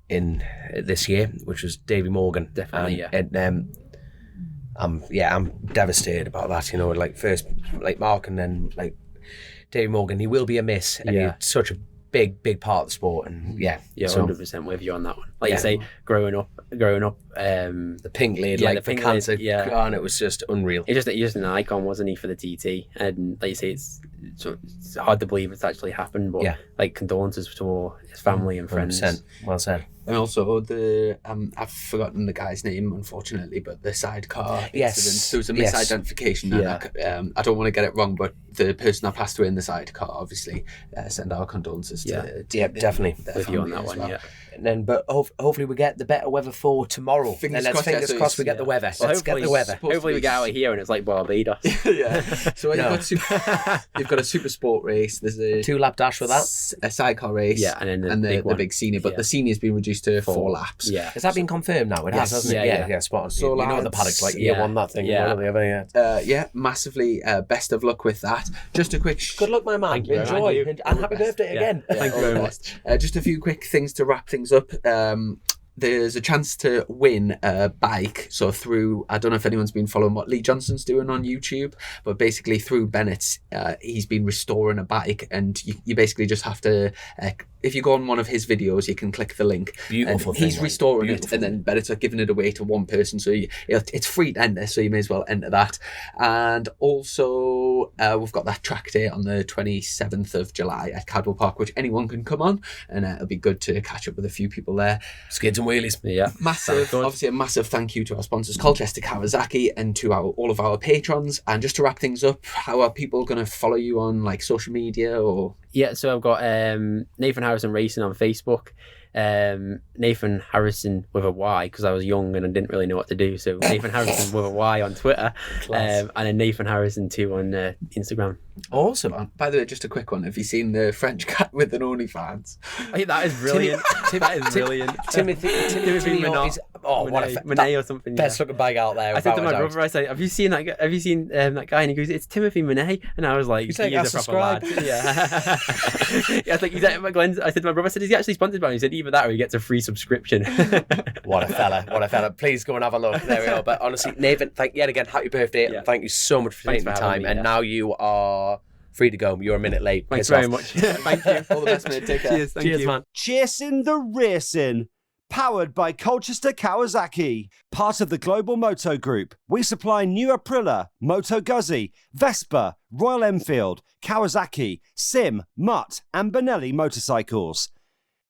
in this year, which was Davy Morgan. Definitely, and I'm devastated about that. You know, like first like Mark, and then like Davey Morgan, he will be a miss, and he's such a big part of the sport, and yeah, 100% with you on that one. Like you say, growing up, the pink lid, like the cancer, and it was just unreal. He's just an icon, wasn't he, for the TT? And like you say, it's hard to believe it's actually happened, but like condolences to his family and friends. 100%. Well said. And also I've forgotten the guy's name, unfortunately, but the sidecar incident. There was a misidentification. And I don't want to get it wrong, but the person that passed away in the sidecar, obviously, send our condolences to definitely with you on that one. Well. And then, but hopefully we get the better weather for tomorrow. Fingers crossed we get the weather. Well, let's get the weather. Hopefully we get out of here and it's like Barbados. So you've got a super sport race. There's a 2-lap dash with that. A sidecar race. Yeah, and then the big senior. But the senior's been reduced to 4 laps. Yeah. Has that been confirmed now? It has, hasn't it? Yeah, spot on. So you know the paddock's like year one, that thing. Yeah. One or the other, massively. Best of luck with that. Just a quick... Good luck, my man. Enjoy. And happy birthday again. Thank you very much. Just a few quick things to wrap things up. There's a chance to win a bike. So through, I don't know if anyone's been following what Lee Johnson's doing on YouTube, but basically through Bennett's, he's been restoring a bike, and you basically just have to, if you go on one of his videos, you can click the link. Beautiful thing. He's restoring it, and then Bennett's giving it away to one person. So it's free to enter, so you may as well enter that. And also, we've got that track day on the 27th of July at Cadwell Park, which anyone can come on, and it'll be good to catch up with a few people there. Skids and wheelies. Yeah. Obviously a massive thank you to our sponsors, Colchester, Kawasaki, and to all of our patrons. And just to wrap things up, how are people going to follow you on like social media or? Yeah, so I've got Nathan Harrison Racing on Facebook, Nathan Harrison with a Y, because I was young and I didn't really know what to do, so Nathan Harrison with a Y on Twitter, and then Nathan Harrison 2 on Instagram. Awesome. By the way, just a quick one, have you seen the French cat with an OnlyFans? That is brilliant. That is brilliant. Timothy Monet or something. Best looking bag out there. I said to my brother, I said, have you seen that guy? And he goes, it's Timothy Monet. And I was like, he's like, a proper lad. Yeah. I was like, I said to my brother, I said, is he actually sponsored by me? He said, either that or he gets a free subscription. What a fella. Please go and have a look. There we are. But honestly, Nathan, yet again, happy birthday. And thank you so much for taking the time. And now you are free to go. You're a minute late. Thanks very much. Thank you. All the best, mate. Take care. Cheers. Cheers, man. Chasin The Racin, powered by Colchester Kawasaki, part of the Global Moto Group. We supply new Aprilia, Moto Guzzi, Vespa, Royal Enfield, Kawasaki, Sim, Mutt, and Benelli motorcycles.